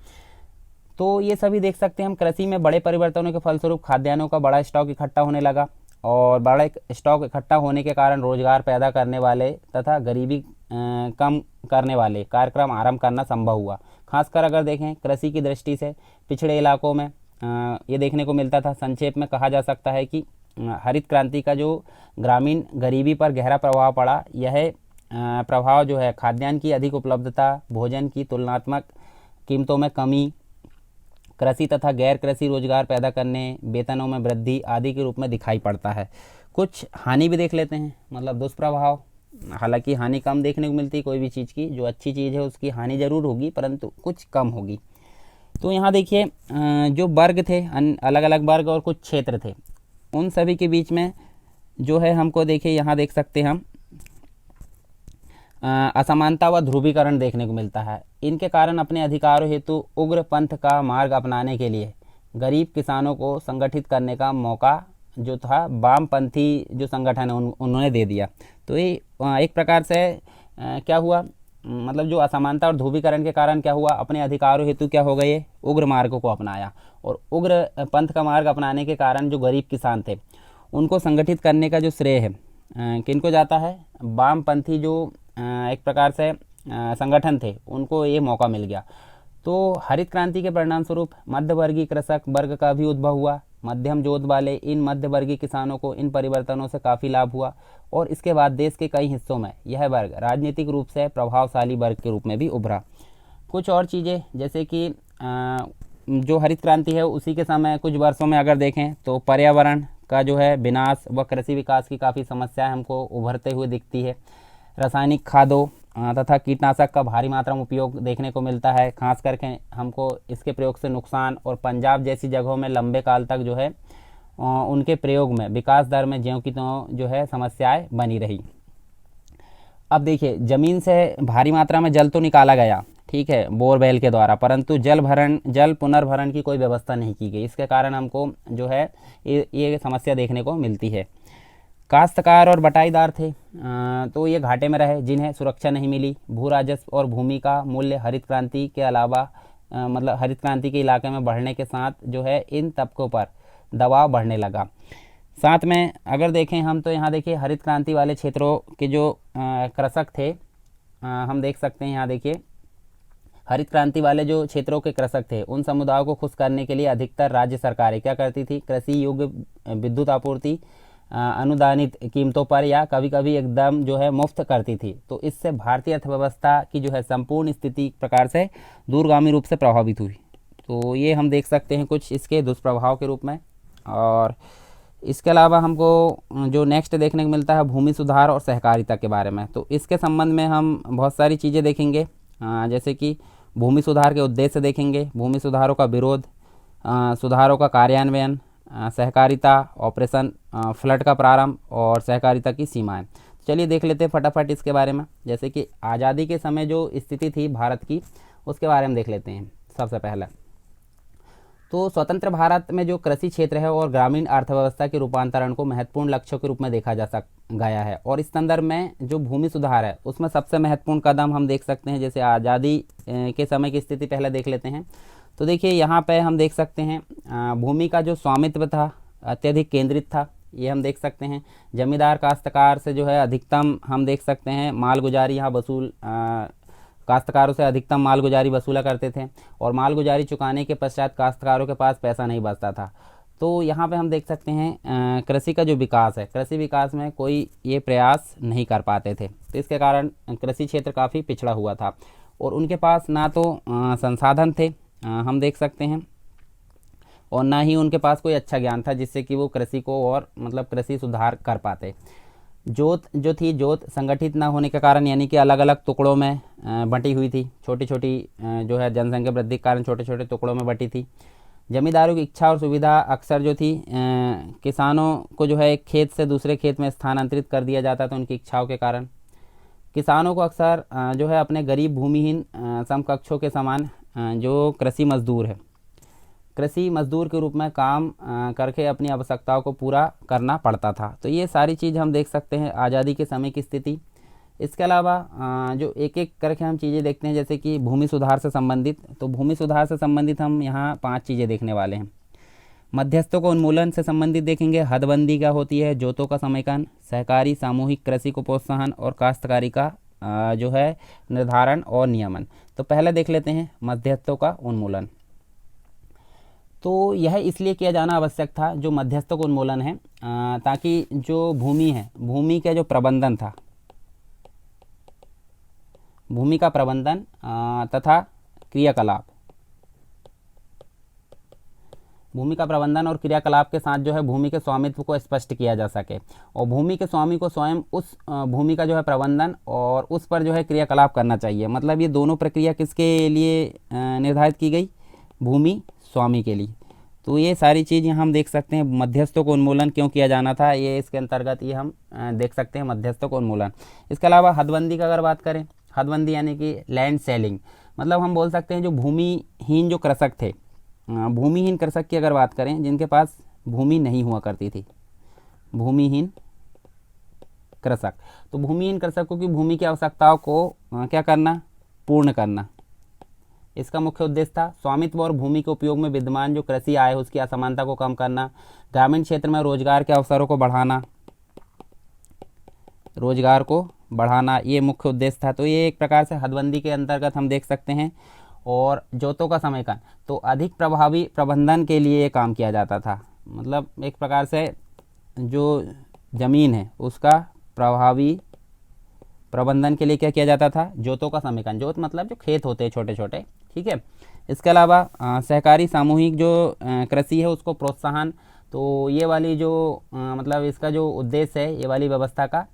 तो ये सभी देख सकते हैं हम कृषि में बड़े परिवर्तनों के फलस्वरूप खाद्यान्नों का बड़ा स्टॉक इकट्ठा होने लगा और बड़ा स्टॉक इकट्ठा होने के कारण रोजगार पैदा करने वाले तथा गरीबी कम करने वाले कार्यक्रम आरंभ करना संभव हुआ। खासकर अगर देखें कृषि की दृष्टि से पिछड़े इलाकों में ये देखने को मिलता था। संक्षेप में कहा जा सकता है कि हरित क्रांति का जो ग्रामीण गरीबी पर गहरा प्रभाव पड़ा, यह प्रभाव जो है खाद्यान्न की अधिक उपलब्धता, भोजन की तुलनात्मक कीमतों में कमी, कृषि तथा गैर कृषि रोजगार पैदा करने, वेतनों में वृद्धि आदि के रूप में दिखाई पड़ता है। कुछ हानि भी देख लेते हैं, मतलब दुष्प्रभाव। हालांकि हानि कम देखने को मिलती है कोई भी चीज़ की, जो अच्छी चीज़ है उसकी हानि ज़रूर होगी परंतु कुछ कम होगी। तो यहाँ देखिए जो वर्ग थे, अलग अलग वर्ग और कुछ क्षेत्र थे, उन सभी के बीच में जो है हमको देखिए यहाँ देख सकते हैं हम असमानता व ध्रुवीकरण देखने को मिलता है। इनके कारण अपने अधिकारों हेतु उग्र पंथ का मार्ग अपनाने के लिए गरीब किसानों को संगठित करने का मौका जो था वामपंथी जो संगठन है उन्होंने दे दिया। तो ये एक प्रकार से क्या हुआ, मतलब जो असमानता और ध्रुवीकरण के कारण क्या हुआ, अपने अधिकारों हेतु क्या हो गए, उग्र मार्ग को अपनाया। और उग्र पंथ का मार्ग अपनाने के कारण जो गरीब किसान थे उनको संगठित करने का जो श्रेय है किनको जाता है, वामपंथी जो एक प्रकार से संगठन थे उनको ये मौका मिल गया। तो हरित क्रांति के परिणाम स्वरूप मध्यवर्गीय कृषक वर्ग का भी उद्भव हुआ। मध्यम जोत वाले इन मध्यवर्गीय किसानों को इन परिवर्तनों से काफ़ी लाभ हुआ और इसके बाद देश के कई हिस्सों में यह वर्ग राजनीतिक रूप से प्रभावशाली वर्ग के रूप में भी उभरा। कुछ और चीज़ें जैसे कि जो हरित क्रांति है उसी के समय कुछ वर्षों में अगर देखें तो पर्यावरण का जो है विनाश व कृषि विकास की काफ़ी समस्याएं हमको उभरते हुए दिखती है। रासायनिक खादों तथा कीटनाशक का भारी मात्रा में उपयोग देखने को मिलता है। खास करके हमको इसके प्रयोग से नुकसान और पंजाब जैसी जगहों में लंबे काल तक जो है उनके प्रयोग में विकास दर में ज्यों की त्यों जो है समस्याएं बनी रही। अब देखिए, ज़मीन से भारी मात्रा में जल तो निकाला गया, ठीक है, बोरवेल के द्वारा, परंतु जल पुनर्भरण की कोई व्यवस्था नहीं की गई। इसके कारण हमको जो है ये समस्या देखने को मिलती है। काश्तकार और बटाईदार थे तो ये घाटे में रहे, जिन्हें सुरक्षा नहीं मिली। भू राजस्व और भूमि का मूल्य हरित क्रांति के अलावा मतलब हरित क्रांति के इलाके में बढ़ने के साथ जो है इन तबकों पर दबाव बढ़ने लगा। साथ में अगर देखें हम तो यहाँ देखिए हरित क्रांति वाले क्षेत्रों के जो कृषक थे, हम देख सकते हैं यहाँ देखिए हरित क्रांति वाले जो क्षेत्रों के कृषक थे उन समुदायों को खुश करने के लिए अधिकतर राज्य सरकारें क्या करती थी, कृषि योग्य विद्युत आपूर्ति अनुदानित कीमतों पर या कभी कभी एकदम जो है मुफ्त करती थी। तो इससे भारतीय अर्थव्यवस्था की जो है संपूर्ण स्थिति एक प्रकार से दूरगामी रूप से प्रभावित हुई। तो ये हम देख सकते हैं कुछ इसके दुष्प्रभाव के रूप में। और इसके अलावा हमको जो नेक्स्ट देखने को मिलता है भूमि सुधार और सहकारिता के बारे में। तो इसके संबंध में हम बहुत सारी चीज़ें देखेंगे, जैसे कि भूमि सुधार के उद्देश्य देखेंगे, भूमि सुधारों का विरोध, सुधारों का कार्यान्वयन, सहकारिता, ऑपरेशन फ्लड का प्रारंभ और सहकारिता की सीमाएं। चलिए देख लेते हैं फटाफट इसके बारे में। जैसे कि आज़ादी के समय जो स्थिति थी भारत की उसके बारे में देख लेते हैं। सबसे पहले तो स्वतंत्र भारत में जो कृषि क्षेत्र है और ग्रामीण अर्थव्यवस्था के रूपांतरण को महत्वपूर्ण लक्ष्यों के रूप में देखा जा गया है। और इस संदर्भ में जो भूमि सुधार है उसमें सबसे महत्वपूर्ण कदम हम देख सकते हैं। जैसे आज़ादी के समय की स्थिति पहले देख लेते हैं। तो देखिए यहाँ पे हम देख सकते हैं भूमि का जो स्वामित्व था अत्यधिक केंद्रित था, ये हम देख सकते हैं। जमींदार काश्तकार से जो है अधिकतम हम देख सकते हैं मालगुजारी यहाँ वसूल काश्तकारों से अधिकतम मालगुजारी वसूला करते थे और मालगुजारी चुकाने के पश्चात काश्तकारों के पास पैसा नहीं बचता था। तो यहाँ पे हम देख सकते हैं कृषि का जो विकास है, कृषि विकास में कोई ये प्रयास नहीं कर पाते थे। तो इसके कारण कृषि क्षेत्र काफ़ी पिछड़ा हुआ था और उनके पास ना तो संसाधन थे हम देख सकते हैं और ना ही उनके पास कोई अच्छा ज्ञान था जिससे कि वो कृषि को और मतलब कृषि सुधार कर पाते। जोत संगठित ना होने के कारण यानी कि अलग अलग टुकड़ों में बंटी हुई थी, छोटी छोटी जो है जनसंख्या वृद्धि के कारण छोटे छोटे टुकड़ों में बंटी थी। जमींदारों की इच्छा और सुविधा अक्सर जो थी किसानों को जो है एक खेत से दूसरे खेत में स्थानांतरित कर दिया जाता था उनकी इच्छाओं के कारण। किसानों को अक्सर जो है अपने गरीब भूमिहीन समकक्षों के समान जो कृषि मजदूर के रूप में काम करके अपनी आवश्यकताओं को पूरा करना पड़ता था। तो ये सारी चीज़ हम देख सकते हैं आज़ादी के समय की स्थिति। इसके अलावा जो एक एक करके हम चीज़ें देखते हैं, जैसे कि भूमि सुधार से संबंधित। तो भूमि सुधार से संबंधित हम यहाँ 5 चीज़ें देखने वाले हैं। मध्यस्थों को उन्मूलन से संबंधित देखेंगे, हदबंदी क्या होती है, जोतों का समेकन, सहकारी सामूहिक कृषि को प्रोत्साहन और काश्तकारी का जो है निर्धारण और नियमन। तो पहले देख लेते हैं मध्यस्थों का उन्मूलन। तो यह इसलिए किया जाना आवश्यक था जो मध्यस्थों का उन्मूलन है ताकि जो भूमि है, भूमि का जो प्रबंधन था, भूमि का प्रबंधन तथा क्रियाकलाप, भूमि का प्रबंधन और क्रियाकलाप के साथ जो है भूमि के स्वामित्व को स्पष्ट किया जा सके और भूमि के स्वामी को स्वयं उस भूमि का जो है प्रबंधन और उस पर जो है क्रियाकलाप करना चाहिए। मतलब ये दोनों प्रक्रिया किसके लिए निर्धारित की गई, भूमि स्वामी के लिए। तो ये सारी चीज़ यहाँ हम देख सकते हैं। मध्यस्थों को उन्मूलन क्यों किया जाना था, ये इसके अंतर्गत ये हम देख सकते हैं मध्यस्थों को उन्मूलन। इसके अलावा हदबंदी का अगर बात करें, हदबंदी यानी कि लैंड सेलिंग, मतलब हम बोल सकते हैं जो भूमिहीन जो कृषक थे, भूमिहीन कृषक की अगर बात करें जिनके पास भूमि नहीं हुआ करती थी, भूमिहीन कृषक, तो भूमिहीन कृषकों की भूमि की आवश्यकताओं को क्या करना, पूर्ण करना, इसका मुख्य उद्देश्य था। स्वामित्व और भूमि के उपयोग में विद्यमान जो कृषि आय है उसकी असमानता को कम करना, ग्रामीण क्षेत्र में रोजगार के अवसरों को बढ़ाना, रोजगार को बढ़ाना, ये मुख्य उद्देश्य था। तो ये एक प्रकार से हदबंदी के अंतर्गत हम देख सकते हैं। और जोतों का समेकन, तो अधिक प्रभावी प्रबंधन के लिए ये काम किया जाता था। मतलब एक प्रकार से जो ज़मीन है उसका प्रभावी प्रबंधन के लिए क्या किया जाता था, जोतों का समेकन। जोत मतलब जो खेत होते हैं छोटे छोटे, ठीक है। इसके अलावा सहकारी सामूहिक जो कृषि है उसको प्रोत्साहन, तो ये वाली जो मतलब इसका जो उद्देश्य है ये वाली व्यवस्था का,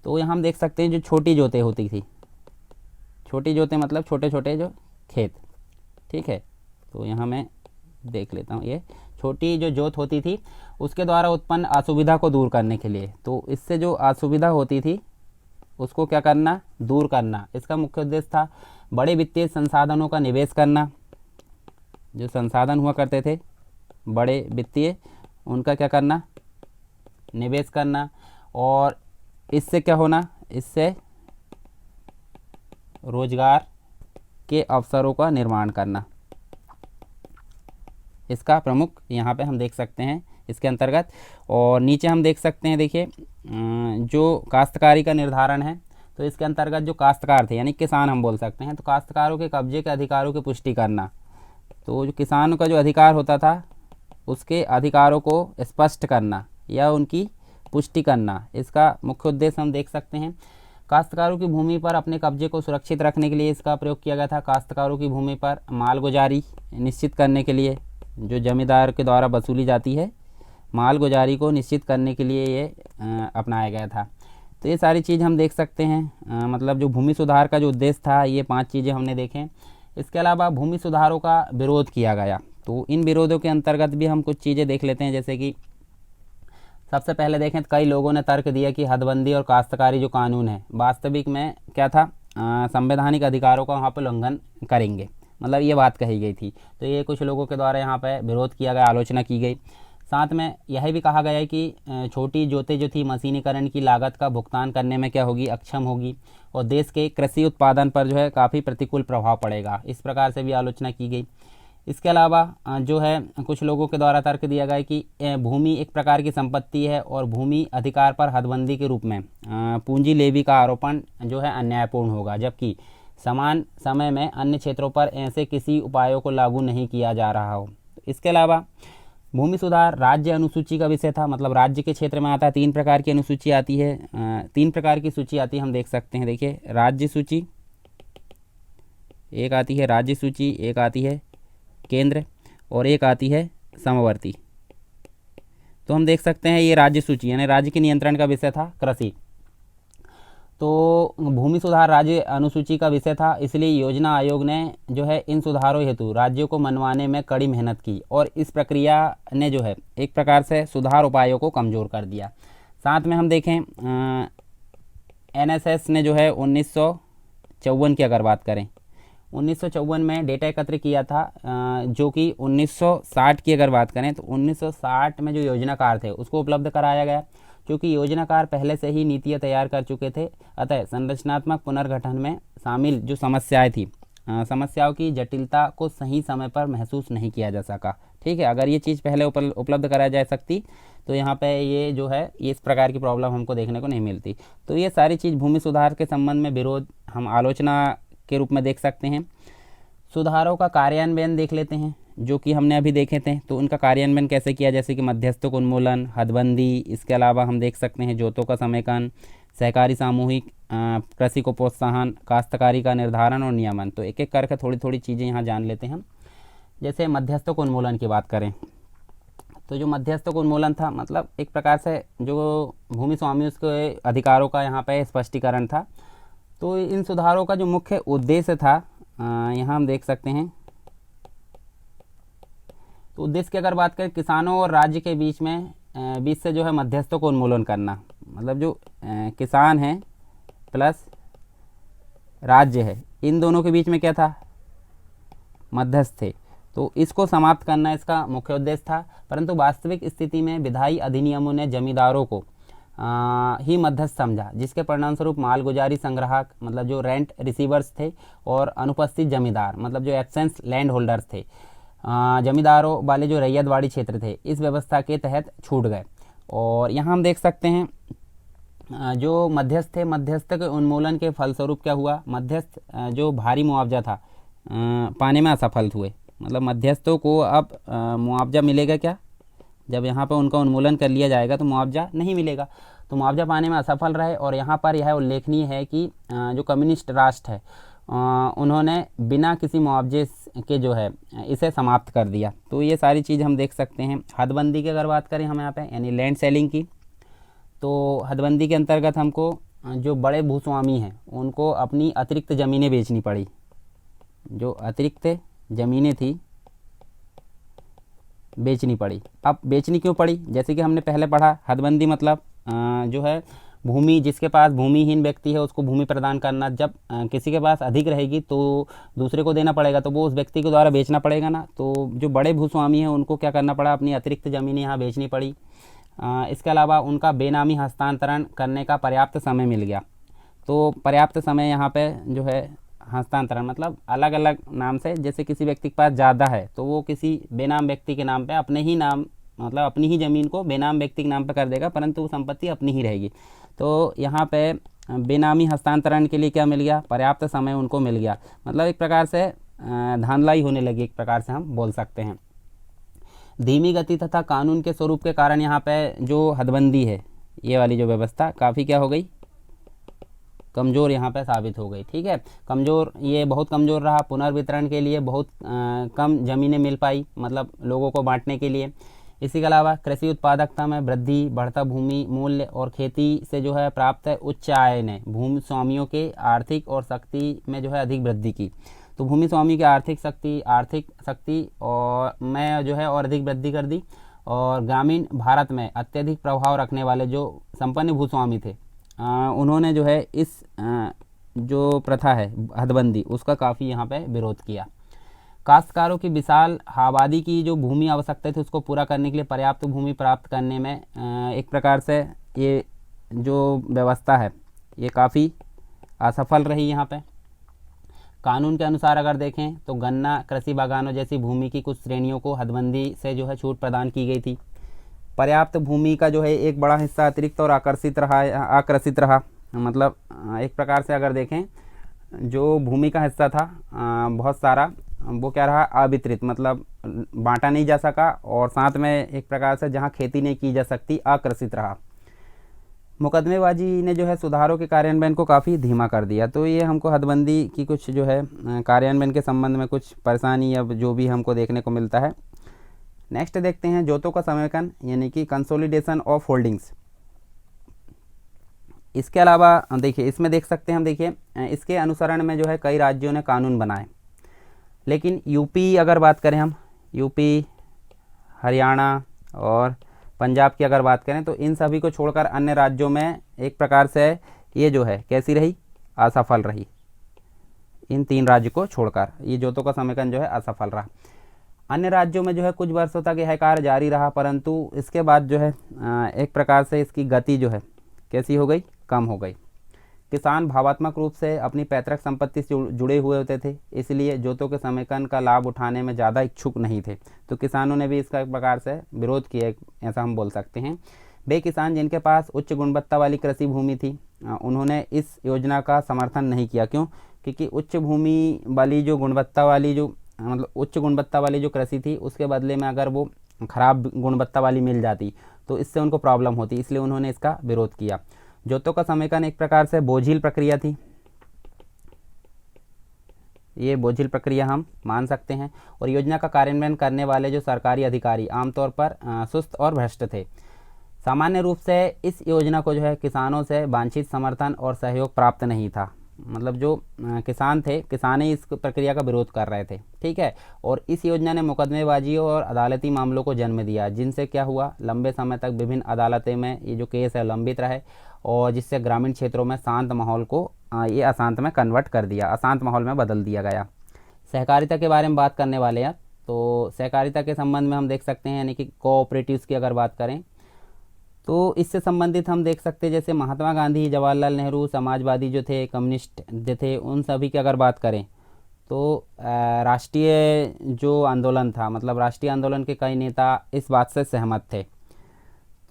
तो यहाँ हम देख सकते हैं जो छोटी जोतें होती थी, छोटी जोतें मतलब छोटे छोटे जो खेत, ठीक है। तो यहाँ मैं देख लेता हूँ, ये छोटी जो जोत होती थी उसके द्वारा उत्पन्न असुविधा को दूर करने के लिए। तो इससे जो असुविधा होती थी उसको क्या करना, दूर करना, इसका मुख्य उद्देश्य था। बड़े वित्तीय संसाधनों का निवेश करना, जो संसाधन हुआ करते थे बड़े वित्तीय, उनका क्या करना, निवेश करना, और इससे क्या होना, इससे रोजगार के अवसरों का निर्माण करना, इसका प्रमुख यहाँ पे हम देख सकते हैं इसके अंतर्गत। और नीचे हम देख सकते हैं, देखिए जो काश्तकारी का निर्धारण है, तो इसके अंतर्गत जो काश्तकार थे यानी किसान हम बोल सकते हैं, तो काश्तकारों के कब्जे के अधिकारों की पुष्टि करना। तो जो किसान का जो अधिकार होता था उसके अधिकारों को स्पष्ट करना या उनकी पुष्टि करना, इसका मुख्य उद्देश्य हम देख सकते हैं। काश्तकारों की भूमि पर अपने कब्जे को सुरक्षित रखने के लिए इसका प्रयोग किया गया था। काश्तकारों की भूमि पर मालगुजारी निश्चित करने के लिए, जो जमींदार के द्वारा वसूली जाती है, मालगुजारी को निश्चित करने के लिए ये अपनाया गया था। तो ये सारी चीज़ हम देख सकते हैं। मतलब जो भूमि सुधार का जो उद्देश्य था, ये 5 चीज़ें हमने देखें। इसके अलावा भूमि सुधारों का विरोध किया गया, तो इन विरोधों के अंतर्गत भी हम कुछ चीज़ें देख लेते हैं। जैसे कि सबसे पहले देखें तो कई लोगों ने तर्क दिया कि हदबंदी और काश्तकारी जो कानून है वास्तविक में क्या था, संवैधानिक अधिकारों का वहाँ पर उल्लंघन करेंगे, मतलब ये बात कही गई थी। तो ये कुछ लोगों के द्वारा यहाँ पर विरोध किया गया, आलोचना की गई। साथ में यह भी कहा गया है कि छोटी जोतें जो थी मशीनीकरण की लागत का भुगतान करने में क्या होगी, अक्षम होगी, और देश के कृषि उत्पादन पर जो है काफ़ी प्रतिकूल प्रभाव पड़ेगा, इस प्रकार से भी आलोचना की गई। इसके अलावा जो है कुछ लोगों के द्वारा तर्क दिया गया कि भूमि एक प्रकार की संपत्ति है और भूमि अधिकार पर हदबंदी के रूप में पूंजी लेवी का आरोपण जो है अन्यायपूर्ण होगा, जबकि समान समय में अन्य क्षेत्रों पर ऐसे किसी उपायों को लागू नहीं किया जा रहा हो। इसके अलावा भूमि सुधार राज्य अनुसूची का विषय था, मतलब राज्य के क्षेत्र में आता है। 3 प्रकार की अनुसूची आती है, 3 प्रकार की सूची आती है, हम देख सकते हैं। देखिए राज्य सूची एक आती है, राज्य सूची एक आती है केंद्र, और एक आती है समवर्ती। तो हम देख सकते हैं ये राज्य सूची यानी राज्य के नियंत्रण का विषय था कृषि। तो भूमि सुधार राज्य अनुसूची का विषय था, इसलिए योजना आयोग ने जो है इन सुधारों हेतु राज्यों को मनवाने में कड़ी मेहनत की, और इस प्रक्रिया ने जो है एक प्रकार से सुधार उपायों को कमज़ोर कर दिया। साथ में हम देखें एनएसएस ने जो है 1954 की अगर बात करें, 1954 में डेटा एकत्र किया था, जो कि 1960 की अगर बात करें तो 1960 में जो योजनाकार थे उसको उपलब्ध कराया गया, क्योंकि योजनाकार पहले से ही नीतियाँ तैयार कर चुके थे। अतः संरचनात्मक पुनर्गठन में शामिल जो समस्याएं थी, समस्याओं की जटिलता को सही समय पर महसूस नहीं किया जा सका। ठीक है, अगर ये चीज़ पहले उपलब्ध कराई जा सकती तो यहाँ पे ये जो है ये इस प्रकार की प्रॉब्लम हमको देखने को नहीं मिलती। तो ये सारी चीज़ भूमि सुधार के संबंध में विरोध हम आलोचना के रूप में देख सकते हैं। सुधारों का कार्यान्वयन देख लेते हैं, जो कि हमने अभी देखे थे। तो उनका कार्यान्वयन कैसे किया, जैसे कि मध्यस्थों का उन्मूलन, हदबंदी, इसके अलावा हम देख सकते हैं जोतों का समेकन, सहकारी सामूहिक कृषि को प्रोत्साहन, काश्तकारी का निर्धारण और नियमन। तो एक एक करके थोड़ी थोड़ी चीज़ें यहाँ जान लेते हैं हम। जैसे मध्यस्थों को उन्मूलन की बात करें, तो जो मध्यस्थों को उन्मूलन था, मतलब एक प्रकार से जो भूमि स्वामी उसके अधिकारों का यहाँ पे स्पष्टीकरण था। तो इन सुधारों का जो मुख्य उद्देश्य था यहाँ हम देख सकते हैं। तो उद्देश्य की अगर बात करें, किसानों और राज्य के बीच से जो है मध्यस्थों को उन्मूलन करना, मतलब जो किसान है प्लस राज्य है, इन दोनों के बीच में क्या था, मध्यस्थ थे। तो इसको समाप्त करना इसका मुख्य उद्देश्य था। परंतु वास्तविक स्थिति में विधायी अधिनियमों ने जमींदारों को ही मध्यस्थ समझा, जिसके परिणामस्वरूप मालगुजारी संग्राहक, मतलब जो रेंट रिसीवर्स थे, और अनुपस्थित जमींदार, मतलब जो एब्सेंस लैंड होल्डर्स थे, जमींदारों वाले जो रैयतवाड़ी क्षेत्र थे, इस व्यवस्था के तहत छूट गए। और यहाँ हम देख सकते हैं जो मध्यस्थ थे, मध्यस्थ के उन्मूलन के फलस्वरूप क्या हुआ, मध्यस्थ जो भारी मुआवजा था पाने में असफल हुए। मतलब मध्यस्थों को अब मुआवजा मिलेगा क्या, जब यहाँ पर उनका उन्मूलन कर लिया जाएगा तो मुआवजा नहीं मिलेगा, तो मुआवजा पाने में असफल रहे। और यहाँ पर यह उल्लेखनीय है कि जो कम्युनिस्ट राष्ट्र है उन्होंने बिना किसी मुआवजे के जो है इसे समाप्त कर दिया। तो ये सारी चीज़ हम देख सकते हैं। हदबंदी की अगर बात करें हम यहाँ पे, यानी लैंड सेलिंग की, तो हदबंदी के अंतर्गत हमको जो बड़े भूस्वामी हैं उनको अपनी अतिरिक्त ज़मीनें बेचनी पड़ी। जो अतिरिक्त ज़मीनें थी बेचनी पड़ी। अब बेचनी क्यों पड़ी? जैसे कि हमने पहले पढ़ा, हदबंदी मतलब जो है भूमि, जिसके पास भूमिहीन व्यक्ति है उसको भूमि प्रदान करना। जब किसी के पास अधिक रहेगी तो दूसरे को देना पड़ेगा, तो वो उस व्यक्ति के द्वारा बेचना पड़ेगा ना। तो जो बड़े भूस्वामी हैं उनको क्या करना पड़ा, अपनी अतिरिक्त ज़मीनें यहाँ बेचनी पड़ी। इसके अलावा उनका बेनामी हस्तांतरण करने का पर्याप्त समय मिल गया। तो पर्याप्त समय यहाँ पे जो है हस्तांतरण मतलब अलग अलग नाम से, जैसे किसी व्यक्ति के पास ज़्यादा है तो वो किसी बेनाम व्यक्ति के नाम पे अपने ही नाम मतलब अपनी ही ज़मीन को बेनाम व्यक्ति के नाम पे कर देगा, परंतु वो संपत्ति अपनी ही रहेगी। तो यहाँ पे बेनामी हस्तांतरण के लिए क्या मिल गया, पर्याप्त समय उनको मिल गया। मतलब एक प्रकार से धांधलाई होने लगी, एक प्रकार से हम बोल सकते हैं। धीमी गति तथा कानून के स्वरूप के कारण यहाँ पे जो हदबंदी है, ये वाली जो व्यवस्था काफ़ी क्या हो गई, कमज़ोर यहाँ पे साबित हो गई। ठीक है, कमज़ोर, ये बहुत कमज़ोर रहा। पुनर्वितरण के लिए बहुत कम ज़मीनें मिल पाई, मतलब लोगों को बांटने के लिए। इसी के अलावा कृषि उत्पादकता में वृद्धि, बढ़ता भूमि मूल्य और खेती से जो है प्राप्त है उच्च आय ने भूमि स्वामियों के आर्थिक और शक्ति में जो है अधिक वृद्धि की। तो भूमि स्वामी की आर्थिक शक्ति और में जो है और अधिक वृद्धि कर दी। और ग्रामीण भारत में अत्यधिक प्रभाव रखने वाले जो संपन्न भूस्वामी थे, उन्होंने जो है इस जो प्रथा है हदबंदी, उसका काफ़ी यहाँ पे विरोध किया। काश्तकारों की विशाल आबादी की जो भूमि आवश्यकता थी उसको पूरा करने के लिए पर्याप्त भूमि प्राप्त करने में एक प्रकार से ये जो व्यवस्था है ये काफ़ी असफल रही। यहाँ पे कानून के अनुसार अगर देखें तो गन्ना, कृषि बागानों जैसी भूमि की कुछ श्रेणियों को हदबंदी से जो है छूट प्रदान की गई थी। पर्याप्त भूमि का जो है एक बड़ा हिस्सा अतिरिक्त और आकर्षित रहा। मतलब एक प्रकार से अगर देखें जो भूमि का हिस्सा था बहुत सारा, वो क्या रहा, अवितरित, मतलब बांटा नहीं जा सका। और साथ में एक प्रकार से जहाँ खेती नहीं की जा सकती, आकर्षित रहा। मुकदमेबाजी ने जो है सुधारों के कार्यान्वयन को काफ़ी धीमा कर दिया। तो ये हमको हदबंदी की कुछ जो है कार्यान्वयन के संबंध में कुछ परेशानी अब जो भी हमको देखने को मिलता है। नेक्स्ट देखते हैं जोतों का समेकन, यानी कि कंसोलिडेशन ऑफ होल्डिंग्स। इसके अलावा देखिए इसमें देख सकते हैं हम, देखिए इसके अनुसरण में जो है कई राज्यों ने कानून बनाए। लेकिन यूपी अगर बात करें हम, यूपी, हरियाणा और पंजाब की अगर बात करें तो इन सभी को छोड़कर अन्य राज्यों में एक प्रकार से ये जो है कैसी रही, असफल रही। इन 3 राज्य को छोड़कर ये जोतों का समेकन जो है असफल रहा। अन्य राज्यों में जो है कुछ वर्षों तक यह कार्य जारी रहा, परंतु इसके बाद जो है एक प्रकार से इसकी गति जो है कैसी हो गई, कम हो गई। किसान भावात्मक रूप से अपनी पैतृक संपत्ति से जुड़े हुए होते थे, इसलिए जोतों के समेकन का लाभ उठाने में ज़्यादा इच्छुक नहीं थे। तो किसानों ने भी इसका एक प्रकार से विरोध किया, ऐसा हम बोल सकते हैं। वे किसान जिनके पास उच्च गुणवत्ता वाली कृषि भूमि थी, उन्होंने इस योजना का समर्थन नहीं किया। क्यों? क्योंकि उच्च भूमि वाली जो गुणवत्ता वाली जो मतलब उच्च गुणवत्ता वाली जो कृषि थी, उसके बदले में अगर वो खराब गुणवत्ता वाली मिल जाती तो इससे उनको प्रॉब्लम होती, इसलिए उन्होंने इसका विरोध किया। जोतों का समेकन एक प्रकार से बोझिल प्रक्रिया थी, ये बोझिल प्रक्रिया हम मान सकते हैं। और योजना का कार्यान्वयन करने वाले जो सरकारी अधिकारी आमतौर पर सुस्त और भ्रष्ट थे। सामान्य रूप से इस योजना को जो है किसानों से वांछित समर्थन और सहयोग प्राप्त नहीं था। मतलब जो किसान थे, किसान ही इस प्रक्रिया का विरोध कर रहे थे। ठीक है, और इस योजना ने मुकदमेबाजी और अदालती मामलों को जन्म दिया, जिनसे क्या हुआ, लंबे समय तक विभिन्न अदालतें में ये जो केस है लंबित रहे, और जिससे ग्रामीण क्षेत्रों में शांत माहौल को ये अशांत में कन्वर्ट कर दिया, अशांत माहौल में बदल दिया गया। सहकारिता के बारे में बात करने वाले हैं, तो सहकारिता के संबंध में हम देख सकते हैं, यानी कि कोऑपरेटिव्स की अगर बात करें तो इससे संबंधित हम देख सकते हैं जैसे महात्मा गांधी, जवाहरलाल नेहरू, समाजवादी जो थे, कम्युनिस्ट जो थे, उन सभी की अगर बात करें तो राष्ट्रीय जो आंदोलन था, मतलब राष्ट्रीय आंदोलन के कई नेता इस बात से सहमत थे।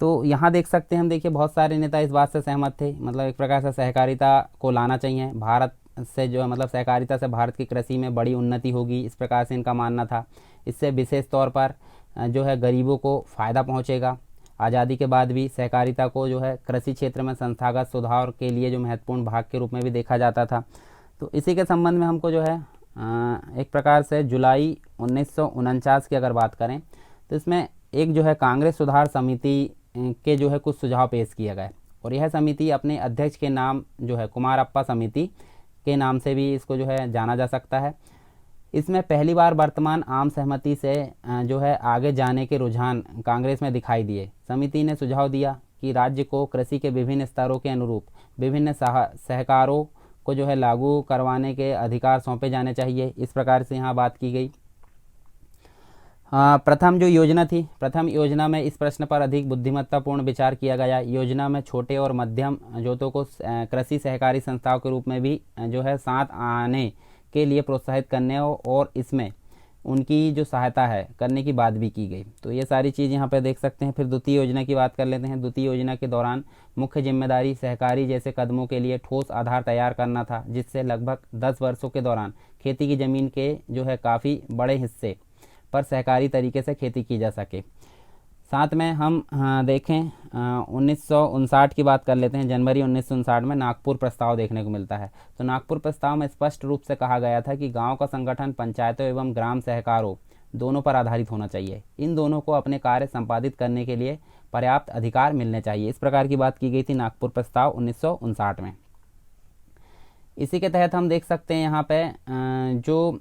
तो यहाँ देख सकते हैं हम, देखिए बहुत सारे नेता इस बात से सहमत थे, मतलब एक प्रकार से सहकारिता को लाना चाहिए भारत से, जो है मतलब सहकारिता से भारत की कृषि में बड़ी उन्नति होगी, इस प्रकार से इनका मानना था। इससे विशेष तौर पर जो है गरीबों को फ़ायदा पहुँचेगा। आज़ादी के बाद भी सहकारिता को जो है कृषि क्षेत्र में संस्थागत सुधार के लिए जो महत्वपूर्ण भाग के रूप में भी देखा जाता था। तो इसी के संबंध में हमको जो है एक प्रकार से जुलाई 1949 की अगर बात करें तो इसमें एक जो है कांग्रेस सुधार समिति के जो है कुछ सुझाव पेश किए गए, और यह समिति अपने अध्यक्ष के नाम जो है कुमारप्पा समिति के नाम से भी इसको जो है जाना जा सकता है। इसमें पहली बार वर्तमान आम सहमति से जो है आगे जाने के रुझान कांग्रेस में दिखाई दिए। समिति ने सुझाव दिया कि राज्य को कृषि के विभिन्न स्तरों के अनुरूप विभिन्न सहकारों को जो है लागू करवाने के अधिकार सौंपे जाने चाहिए। इस प्रकार से यहाँ बात की गई। प्रथम जो योजना थी, प्रथम योजना में इस प्रश्न पर अधिक बुद्धिमत्तापूर्ण विचार किया गया। योजना में छोटे और मध्यम जोतों को कृषि सहकारी संस्थाओं के रूप में भी जो है साथ आने के लिए प्रोत्साहित करने और इसमें उनकी जो सहायता है करने की बात भी की गई। तो ये सारी चीज़ यहाँ पे देख सकते हैं। फिर द्वितीय योजना की बात कर लेते हैं। द्वितीय योजना के दौरान मुख्य जिम्मेदारी सहकारी जैसे कदमों के लिए ठोस आधार तैयार करना था, जिससे लगभग 10 वर्षों के दौरान खेती की ज़मीन के जो है काफ़ी बड़े हिस्से पर सहकारी तरीके से खेती की जा सके। साथ में हम देखें 1959 की बात कर लेते हैं। जनवरी 1959 में नागपुर प्रस्ताव देखने को मिलता है। तो नागपुर प्रस्ताव में स्पष्ट रूप से कहा गया था कि गांव का संगठन पंचायतों एवं ग्राम सहकारों दोनों पर आधारित होना चाहिए। इन दोनों को अपने कार्य संपादित करने के लिए पर्याप्त अधिकार मिलने चाहिए। इस प्रकार की बात की गई थी नागपुर प्रस्ताव 1959 में। इसी के तहत हम देख सकते हैं यहाँ पे जो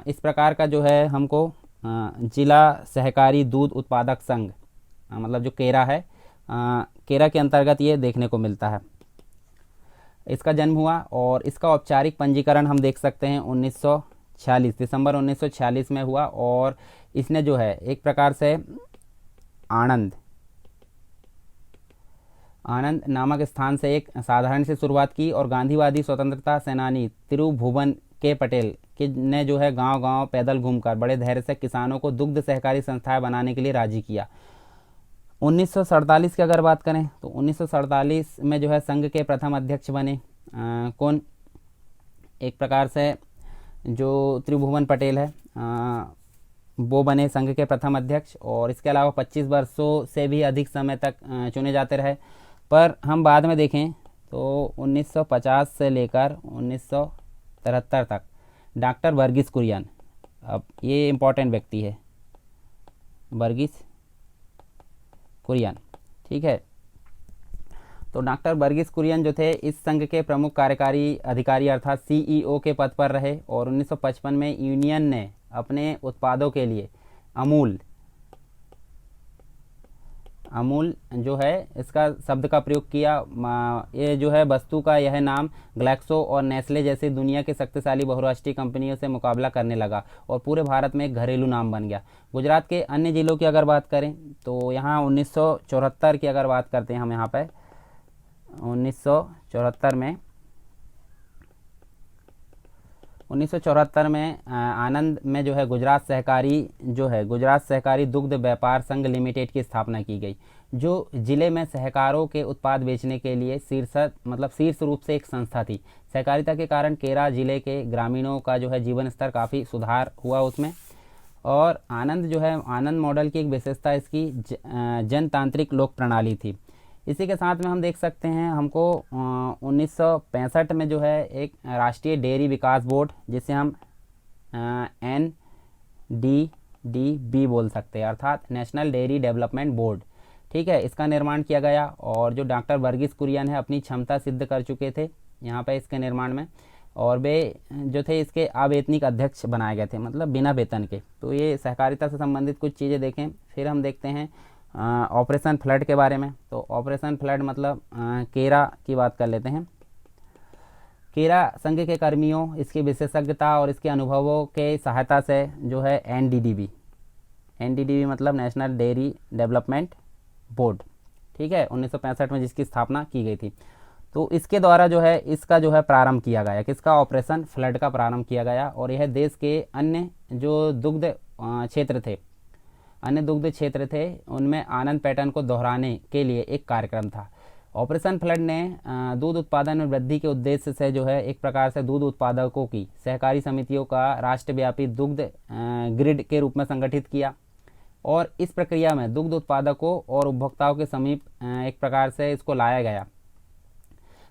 इस प्रकार का जो है हमको जिला सहकारी दूध उत्पादक संघ मतलब जो केरा है, केरा के अंतर्गत ये देखने को मिलता है। इसका जन्म हुआ और इसका औपचारिक पंजीकरण हम देख सकते हैं 1946 दिसंबर 1946 में हुआ। और इसने जो है एक प्रकार से आनंद नामक स्थान से एक साधारण से शुरुआत की और गांधीवादी स्वतंत्रता सेनानी तिरुभुवन के पटेल ने जो है गांव-गांव पैदल घूमकर बड़े धैर्य से किसानों को दुग्ध सहकारी संस्थाएं बनाने के लिए राजी किया। 1947 की अगर बात करें तो 1947 में जो है संघ के प्रथम अध्यक्ष बने कौन, एक प्रकार से जो त्रिभुवन पटेल है वो बने संघ के प्रथम अध्यक्ष। और इसके अलावा 25 वर्षों से भी अधिक समय तक चुने जाते रहे। पर हम बाद में देखें तो 1950 से लेकर 1973 तक डॉक्टर वर्गीस कुरियन, अब ये इम्पोर्टेंट व्यक्ति है वर्गीस कुरियन, ठीक है। तो डॉक्टर वर्गीस कुरियन जो थे इस संघ के प्रमुख कार्यकारी अधिकारी अर्थात सीईओ के पद पर रहे। और 1955 में यूनियन ने अपने उत्पादों के लिए अमूल जो है इसका शब्द का प्रयोग किया। ये जो है वस्तु का यह नाम ग्लैक्सो और नेस्ले जैसी दुनिया के शक्तिशाली बहुराष्ट्रीय कंपनियों से मुकाबला करने लगा और पूरे भारत में एक घरेलू नाम बन गया। गुजरात के अन्य जिलों की अगर बात करें तो यहाँ 1974 की अगर बात करते हैं हम यहाँ पर 1974 में आनंद में जो है गुजरात सहकारी दुग्ध व्यापार संघ लिमिटेड की स्थापना की गई, जो जिले में सहकारों के उत्पाद बेचने के लिए शीर्ष रूप से एक संस्था थी। सहकारिता के कारण केरा जिले के ग्रामीणों का जो है जीवन स्तर काफ़ी सुधार हुआ उसमें। और आनंद मॉडल की एक विशेषता इसकी जनतांत्रिक लोक प्रणाली थी। इसी के साथ में हम देख सकते हैं हमको 1965 में जो है एक राष्ट्रीय डेयरी विकास बोर्ड, जिसे हम NDDB बोल सकते हैं अर्थात नेशनल डेयरी डेवलपमेंट बोर्ड, ठीक है, इसका निर्माण किया गया। और जो डॉक्टर वर्गीस कुरियन है अपनी क्षमता सिद्ध कर चुके थे यहाँ पे इसके निर्माण में, और वे जो थे इसके अवैतनिक अध्यक्ष बनाए गए थे, मतलब बिना वेतन के। तो ये सहकारिता से संबंधित कुछ चीज़ें देखें। फिर हम देखते हैं ऑपरेशन फ्लड के बारे में। तो ऑपरेशन फ्लड मतलब केरा की बात कर लेते हैं। केरा संघ के कर्मियों, इसकी विशेषज्ञता और इसके अनुभवों के सहायता से जो है NDDB मतलब नेशनल डेयरी डेवलपमेंट बोर्ड, ठीक है, 1965 में जिसकी स्थापना की गई थी। तो इसके द्वारा जो है इसका जो है प्रारंभ किया गया, किसका, ऑपरेशन फ्लड का प्रारंभ किया गया। और यह देश के अन्य जो दुग्ध क्षेत्र थे उनमें आनंद पैटर्न को दोहराने के लिए एक कार्यक्रम था। ऑपरेशन फ्लड ने दूध उत्पादन में वृद्धि के उद्देश्य से जो है एक प्रकार से दूध उत्पादकों की सहकारी समितियों का राष्ट्रव्यापी दुग्ध ग्रिड के रूप में संगठित किया। और इस प्रक्रिया में दुग्ध उत्पादकों और उपभोक्ताओं के समीप एक प्रकार से इसको लाया गया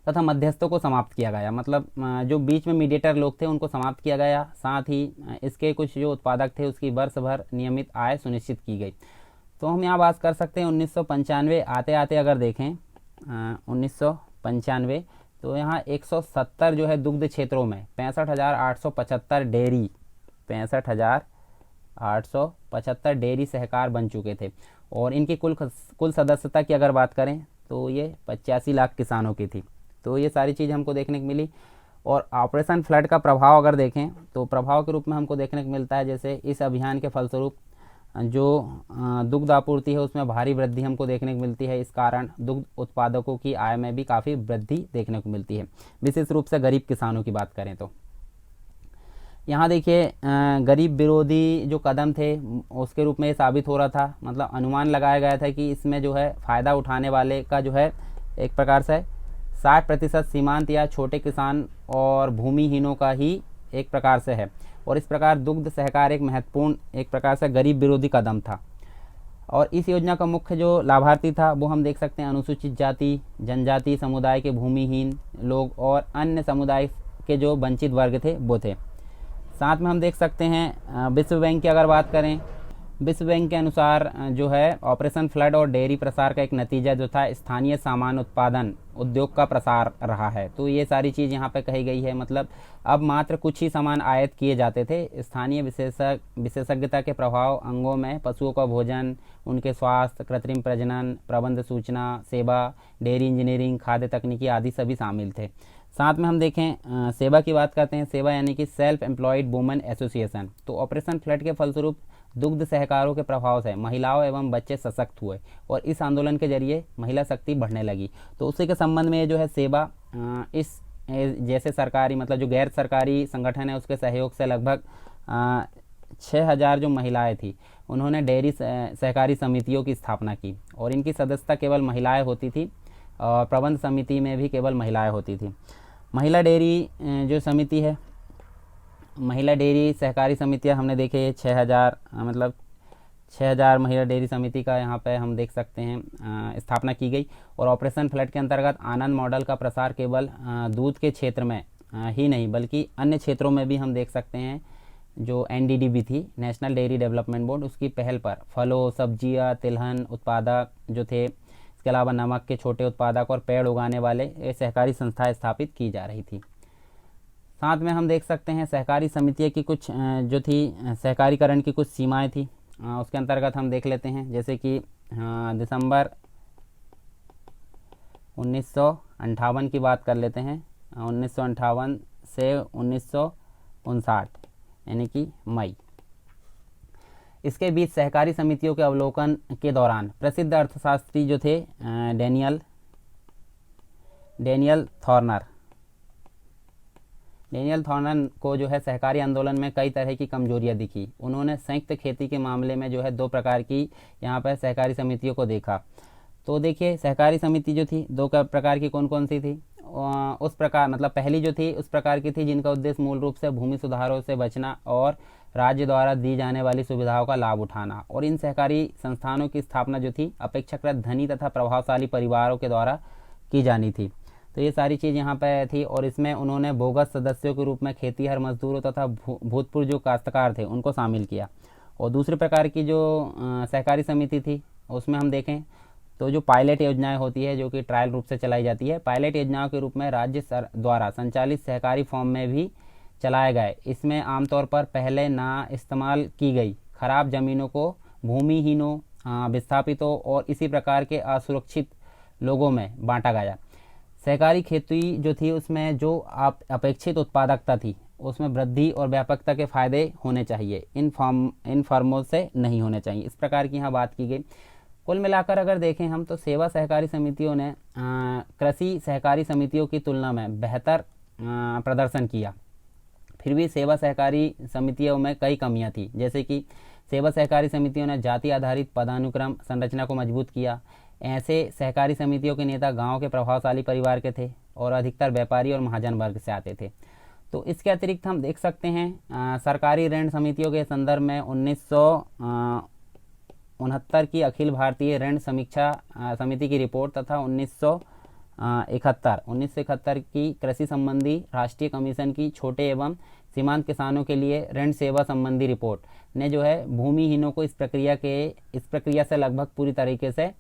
तथा मध्यस्थों को समाप्त किया गया, मतलब जो बीच में मीडिएटर लोग थे उनको समाप्त किया गया। साथ ही इसके कुछ जो उत्पादक थे उसकी वर्ष भर नियमित आय सुनिश्चित की गई। तो हम यहाँ बात कर सकते हैं 1995 आते आते अगर देखें 1995 तो यहाँ 170 जो है दुग्ध क्षेत्रों में 65,875 डेयरी 65,875 डेयरी सहकार बन चुके थे। और इनकी कुल सदस्यता की अगर बात करें तो ये 85 लाख किसानों की थी। तो ये सारी चीज़ हमको देखने को मिली। और ऑपरेशन फ्लड का प्रभाव अगर देखें तो प्रभाव के रूप में हमको देखने को मिलता है, जैसे इस अभियान के फलस्वरूप जो दुग्ध आपूर्ति है उसमें भारी वृद्धि हमको देखने को मिलती है। इस कारण दुग्ध उत्पादकों की आय में भी काफ़ी वृद्धि देखने को मिलती है, विशेष रूप से गरीब किसानों की बात करें तो। यहाँ देखिए गरीब विरोधी जो कदम थे उसके रूप में ये साबित हो रहा था, मतलब अनुमान लगाया गया था कि इसमें जो है फ़ायदा उठाने वाले का जो है एक प्रकार से 60% सीमांत या छोटे किसान और भूमिहीनों का ही एक प्रकार से है। और इस प्रकार दुग्ध सहकार एक महत्वपूर्ण एक प्रकार से गरीब विरोधी कदम था। और इस योजना का मुख्य जो लाभार्थी था वो हम देख सकते हैं अनुसूचित जाति जनजाति समुदाय के भूमिहीन लोग और अन्य समुदाय के जो वंचित वर्ग थे वो थे। साथ में हम देख सकते हैं विश्व बैंक की अगर बात करें, विश्व बैंक के अनुसार जो है ऑपरेशन फ्लड और डेयरी प्रसार का एक नतीजा जो था स्थानीय सामान उत्पादन उद्योग का प्रसार रहा है। तो ये सारी चीज़ यहाँ पे कही गई है, मतलब अब मात्र कुछ ही सामान आयात किए जाते थे। स्थानीय विशेषज्ञता के प्रभाव अंगों में पशुओं का भोजन, उनके स्वास्थ्य, कृत्रिम प्रजनन, प्रबंध सूचना सेवा, डेयरी इंजीनियरिंग, खाद्य तकनीकी आदि सभी शामिल थे। साथ में हम देखें सेवा की बात करते हैं, सेवा यानी कि सेल्फ एम्प्लॉयड वुमेन एसोसिएशन। तो ऑपरेशन फ्लड के फलस्वरूप दुग्ध सहकारों के प्रभाव से महिलाओं एवं बच्चे सशक्त हुए और इस आंदोलन के जरिए महिला शक्ति बढ़ने लगी। तो उसी के संबंध में जो है सेवा इस जैसे सरकारी मतलब जो गैर सरकारी संगठन है उसके सहयोग से लगभग 6,000 जो महिलाएं थी उन्होंने डेयरी सहकारी समितियों की स्थापना की और इनकी सदस्यता केवल महिलाएं होती थी और प्रबंध समिति में भी केवल महिलाएं होती थी। महिला डेयरी जो समिति है, महिला डेयरी सहकारी समितियां हमने देखे 6,000 मतलब 6,000 महिला डेयरी समिति का यहाँ पे हम देख सकते हैं स्थापना की गई। और ऑपरेशन फ्लड के अंतर्गत आनंद मॉडल का प्रसार केवल दूध के क्षेत्र में ही नहीं बल्कि अन्य क्षेत्रों में भी हम देख सकते हैं। जो NDDB थी, नेशनल डेयरी डेवलपमेंट बोर्ड, उसकी पहल पर फलों सब्जियां तिलहन उत्पादक जो थे, इसके अलावा नमक के छोटे उत्पादक और पेड़ उगाने वाले सहकारी संस्थाएं स्थापित की जा रही थी। साथ में हम देख सकते हैं सहकारी समितियों की कुछ जो थी सहकारीकरण की कुछ सीमाएं थी, उसके अंतर्गत हम देख लेते हैं। जैसे कि दिसंबर 1958 की बात कर लेते हैं, 1958 से 1959 यानी कि मई, इसके बीच सहकारी समितियों के अवलोकन के दौरान प्रसिद्ध अर्थशास्त्री जो थे डेनियल थॉर्नर को जो है सहकारी आंदोलन में कई तरह की कमजोरियां दिखी। उन्होंने संयुक्त खेती के मामले में जो है 2 प्रकार की यहाँ पर सहकारी समितियों को देखा। तो देखिए सहकारी समिति जो थी 2 प्रकार की कौन कौन सी थी, उस प्रकार मतलब पहली जो थी उस प्रकार की थी जिनका उद्देश्य मूल रूप से भूमि सुधारों से बचना और राज्य द्वारा दी जाने वाली सुविधाओं का लाभ उठाना। और इन सहकारी संस्थानों की स्थापना जो थी अपेक्षाकृत धनी तथा प्रभावशाली परिवारों के द्वारा की जानी थी। तो ये सारी चीज़ यहाँ पे थी और इसमें उन्होंने बोगस सदस्यों के रूप में खेतीहर मजदूरों तथा भूतपूर्व जो काश्तकार थे उनको शामिल किया। और दूसरे प्रकार की जो सहकारी समिति थी उसमें हम देखें तो जो पायलट योजनाएं होती है जो कि ट्रायल रूप से चलाई जाती है, पायलट योजनाओं के रूप में राज्य द्वारा संचालित सहकारी फॉर्म में भी चलाए गए। इसमें आमतौर पर पहले ना इस्तेमाल की गई खराब ज़मीनों को भूमिहीनों, विस्थापितों और इसी प्रकार के असुरक्षित लोगों में बांटा गया। सहकारी खेती जो थी उसमें जो अपेक्षित उत्पादकता थी उसमें वृद्धि और व्यापकता के फायदे होने चाहिए, इन फर्मों से नहीं होने चाहिए। इस प्रकार की यहाँ बात की गई। कुल मिलाकर अगर देखें हम तो सेवा सहकारी समितियों ने कृषि सहकारी समितियों की तुलना में बेहतर प्रदर्शन किया। फिर भी सेवा सहकारी समितियों में कई कमियां थी, जैसे कि सेवा सहकारी समितियों ने जाति आधारित पदानुक्रम संरचना को मजबूत किया। ऐसे सहकारी समितियों के नेता गांव के प्रभावशाली परिवार के थे और अधिकतर व्यापारी और महाजन वर्ग से आते थे। तो इसके अतिरिक्त हम देख सकते हैं सरकारी ऋण समितियों के संदर्भ में 1969 की अखिल भारतीय ऋण समीक्षा समिति की रिपोर्ट तथा 1971 की कृषि संबंधी राष्ट्रीय कमीशन की छोटे एवं सीमांत किसानों के लिए ऋण सेवा संबंधी रिपोर्ट ने जो है भूमिहीनों को इस प्रक्रिया से लगभग पूरी तरीके से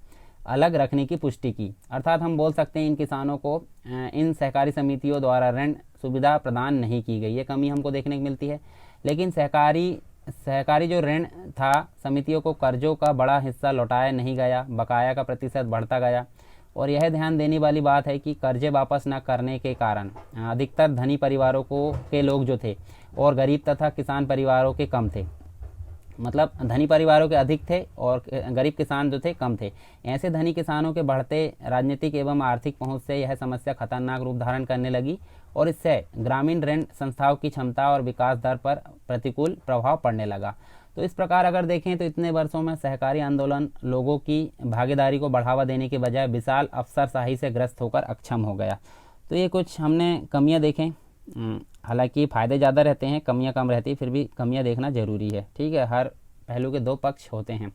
अलग रखने की पुष्टि की। अर्थात हम बोल सकते हैं इन किसानों को इन सहकारी समितियों द्वारा ऋण सुविधा प्रदान नहीं की गई, ये कमी हमको देखने को मिलती है। लेकिन सहकारी जो ऋण था, समितियों को कर्जों का बड़ा हिस्सा लौटाया नहीं गया, बकाया का प्रतिशत बढ़ता गया। और यह ध्यान देने वाली बात है कि कर्जे वापस न करने के कारण अधिकतर धनी परिवारों के लोग जो थे और गरीब तथा किसान परिवारों के कम थे। मतलब धनी परिवारों के अधिक थे और गरीब किसान जो थे कम थे। ऐसे धनी किसानों के बढ़ते राजनीतिक एवं आर्थिक पहुंच से यह समस्या खतरनाक रूप धारण करने लगी और इससे ग्रामीण ऋण संस्थाओं की क्षमता और विकास दर पर प्रतिकूल प्रभाव पड़ने लगा। तो इस प्रकार अगर देखें तो इतने वर्षों में सहकारी आंदोलन लोगों की भागीदारी को बढ़ावा देने के बजाय विशाल अफसरशाही से ग्रस्त होकर अक्षम हो गया। तो ये कुछ हमने कमियां देखें। हालांकि फ़ायदे ज़्यादा रहते हैं, कमियां कम रहती, फिर भी कमियां देखना ज़रूरी है। ठीक है, हर पहलू के दो पक्ष होते हैं।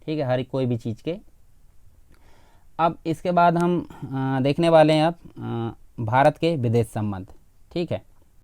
ठीक है, हर कोई भी चीज़ के। अब इसके बाद हम देखने वाले हैं अब भारत के विदेश संबंध। ठीक है,